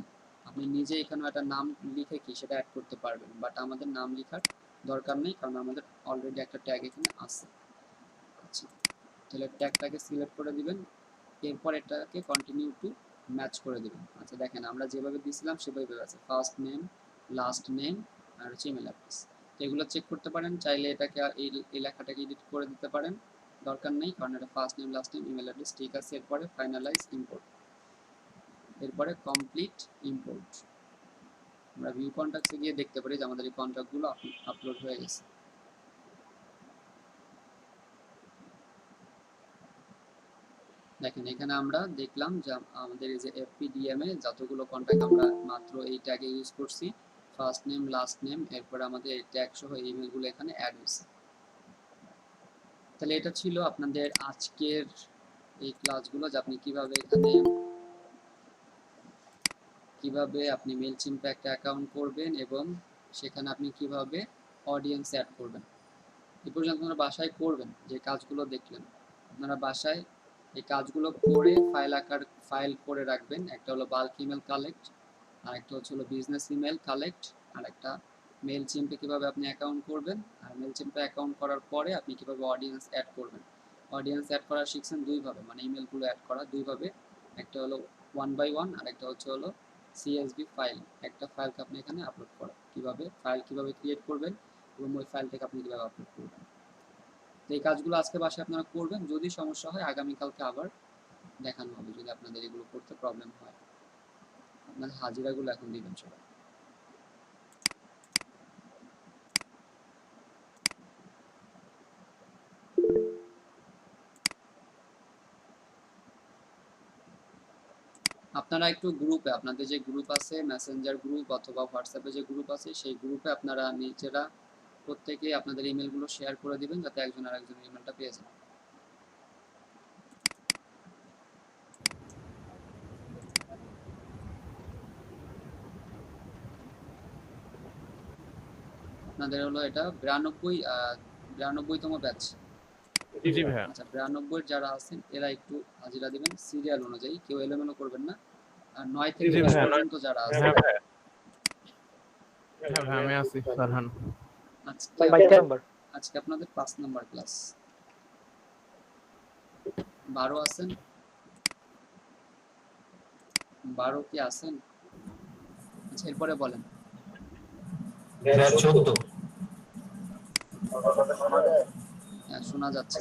আপনি নিজে এখানে একটা নাম লিখে কি সেটা অ্যাড করতে পারবেন, বাট আমাদের নাম লেখার দরকার নেই, কারণ আমাদের অলরেডি একটা ট্যাগ এখানে আছে। আচ্ছা, তাহলে ট্যাগটাকে সিলেক্ট করে দিবেন, এরপর এটাকে কন্টিনিউ টু ম্যাচ করে দিবেন। আচ্ছা দেখেন আমরা যেভাবে দিয়েছিলাম সেভাবে আছে, ফার্স্ট নেম লাস্ট নেম আর হচ্ছে ইমেল অ্যাড্রেস। তো এগুলো চেক করতে পারেন, চাইলে এটাকে এই লেখাটাকে এডিট করে দিতে পারেন, দরকার নেই, কারণ এটা first name last name email address ঠিক আছে। এরপরে ফাইনালাইজ ইম্পোর্ট, এরপরে কমপ্লিট ইম্পোর্ট। আমরা ভিউ কন্ট্যাক্টসে গিয়ে দেখতে পারি যে আমাদের এই কন্ট্যাক্টগুলো আপলোড হয়ে গেছে। দেখেন এখানে আমরা দেখলাম যে আমাদের এই যে FPDM এ যতগুলো কন্ট্যাক্ট আমরা মাত্র এই ট্যাগে ইউজ করছি, ফার্স্ট নেম লাস্ট নেম, এরপরে আমাদের এই ট্যাগ সহ ইমেলগুলো এখানে অ্যাড হয়েছে। তাহলে এটা ছিল আপনাদের আজকের এই ক্লাসগুলো, যে আপনি কিভাবে আপনি মেইলচিম্পে একটা অ্যাকাউন্ট করবেন এবং সেখানে আপনি কিভাবে অডিয়েন্স অ্যাড করবেন। এই পর্যন্ত আপনারা বাসায় করবেন, যে কাজগুলো দেখলেন আপনারা বাসায় এই কাজগুলো করে ফাইল করে রাখবেন। একটা হলো বাল্ক ইমেল কালেক্ট, আর একটা হলো বিজনেস ইমেল কালেক্ট, আর একটা মেইলচিম্পে কিভাবে আপনি অ্যাকাউন্ট করবেন, আর মেইলচিম্পে অ্যাকাউন্ট করার পরে আপনি কিভাবে অডিয়েন্স অ্যাড করবেন। অডিয়েন্স অ্যাড করা শিখছেন দুইভাবে, মানে ইমেলগুলো অ্যাড করা দুইভাবে, একটা হলো 1 by 1 আর একটা হলো CSV ফাইল। একটা ফাইলকে আপনি এখানে আপলোড করা, কিভাবে ক্রিয়েট করবেন এবং ওই ফাইলটাকে আপনি কিভাবে আপলোড করবেন। তো এই কাজগুলো আজকে বাসায় আপনারা করবেন, যদি সমস্যা হয় আগামীকালকে আবার দেখানো হবে, যদি আপনাদের এগুলো করতে প্রবলেম হয়। আপনাদের হাজিরাগুলো এখন দিবেন সবাই। আপনারা একটু গ্রুপে, আপনাদের যে গ্রুপ আছে মেসেঞ্জার গ্রুপ অথবা হোয়াটসঅ্যাপে যে গ্রুপ আছে, সেই গ্রুপে আপনারা নিজেরা প্রত্যেকে আপনাদের ইমেলগুলো শেয়ার করে দিবেন, যাতে একজন আরেকজনের ইমেলটা পেয়ে যায়। আপনাদের হলো এটা 92তম ব্যাচ। জি ভাইয়া। আচ্ছা 92 যারা আছেন এরা একটু হাজিরা দিবেন সিরিয়াল অনুযায়ী, কেউ এলোমেলো করবেন না। আর 9 থেকে 10 পর্যন্ত যারা আছে, হ্যাঁ ভাই আমি আছি ফারহান। আজকে আপনাদের 5 নাম্বার ক্লাস। 12 আছেন? 12 কি আছেন? আচ্ছা এরপরে বলেন। 14 হ্যাঁ শোনা যাচ্ছে।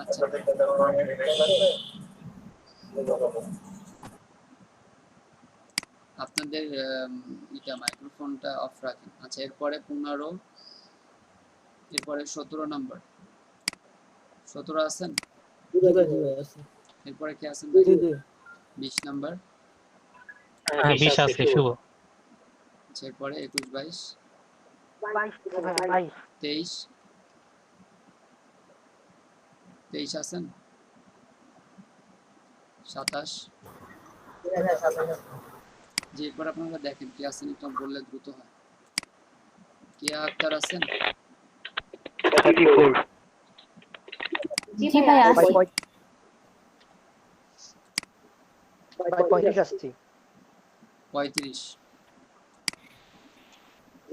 আচ্ছা আপনাদের এটা মাইক্রোফোনটা অফ রাখেন। আচ্ছা এরপরে 15, এরপরে 17 নাম্বার। 17 আছেন? এরপরে কি আছেন? 20 নাম্বার। 20 আছে শুভ। আচ্ছা এরপরে 21, 22, 23 আছেন? 27। যে এরপর আপনারা দেখেন কে আছেন, একটু বললে দ্রুত হয়। কে আক্তার আছেন? 34 জি ভাই আছি। 35।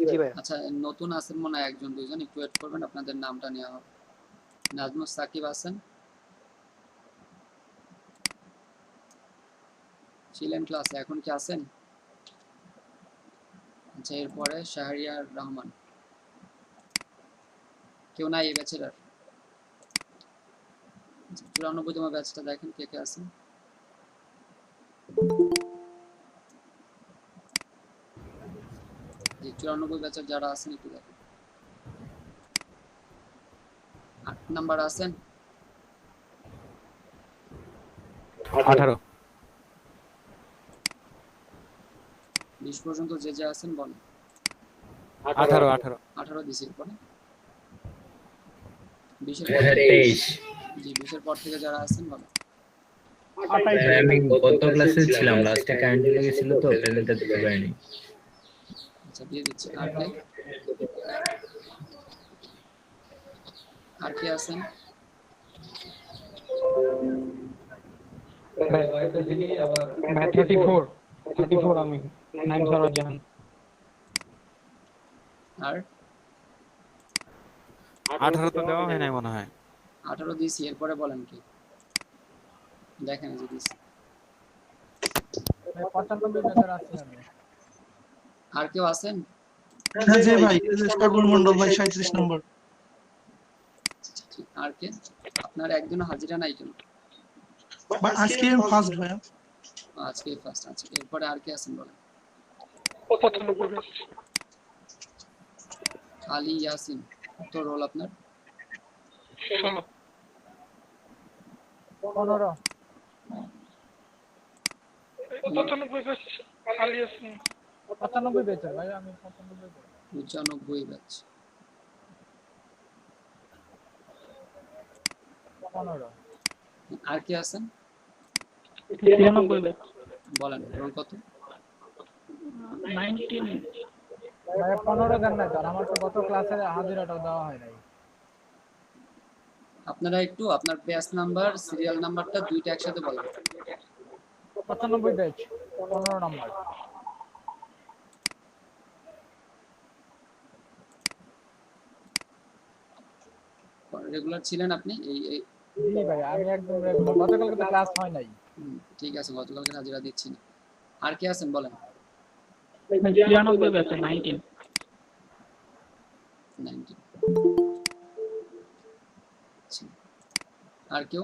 জি ভাই। আচ্ছা নতুন আছেন মনে হয় একজন দুইজন, একটু ওয়েট করবেন, আপনাদের নামটা নেওয়া হবে। নাজমুস সাকিব আছেন? ছিলেন ক্লাসে, এখন কি আছেন? আচ্ছা এরপরে শাহরিয়ার রহমান। কেউ নাই এই ব্যাচের আর? 94তম ব্যাচটা দেখেন কে কে আছেন। যে 94 ব্যাচের যারা আছেন একটু দেখেন। 8 নাম্বার আছেন? 18 20 পর্যন্ত যে যে আছেন বলেন। 18 দিছি পরে 20 23 জি 20 এর পর থেকে যারা আছেন বলেন। আমি গত ক্লাসে ছিলাম, লাস্টে কারেন্ট চলে গেছিল তো প্রেজেন্টটা দিতে পারিনি। আচ্ছা দিয়ে দিচ্ছি। আর কে আছেন? ভাই 34 আমি 9 সরোজ জাহান। আর 18 তো দেওয়া হয় নাই মনে হয়। 18 দিছি, এরপরে বলেন কি? দেখেন যদি ভাই 95 ব্যাচের আছি আমি। আর কেউ আছেন? হ্যাঁ জি ভাই, এই যে সাগর মন্ডল ভাই 37 নম্বর। আর কে? আপনার একজনও হাজিরা নাই কেন? ভাই আজকে ফার্স্ট ভাই। আজকে ফার্স্ট আছে। এরপরে আর কে আছেন বলেন? 95 ব্যাচ। আলী ইয়াসিন। তো রোল আপনার? 16। 15 95 ব্যাচ আলী ইয়াসিন। 95 ব্যাচের ভাই আমি 95 ব্যাচের। 95 ব্যাচ। 15 আর কে আছেন? 93 ব্যাচ। বলেন রোল কত? 19। ভাই 15 দেন না স্যার, আমার তো গত ক্লাসের হাজিরাটা দেওয়া হয় নাই। আপনারা একটু আপনার ব্যাচ নাম্বার সিরিয়াল নাম্বারটা দুইটা একসাথে বলেন। 95 ব্যাচ 15 নাম্বার। রেগুলার ছিলেন আপনি এই জি ভাই আমি একদম রেগুলার, গতকালকে তো ক্লাস হয় নাই। ঠিক আছে, গতকালকে হাজিরা দিচ্ছি না। আর কে আছেন বলেন? 93 ব্যাচে 19। আর কেউ?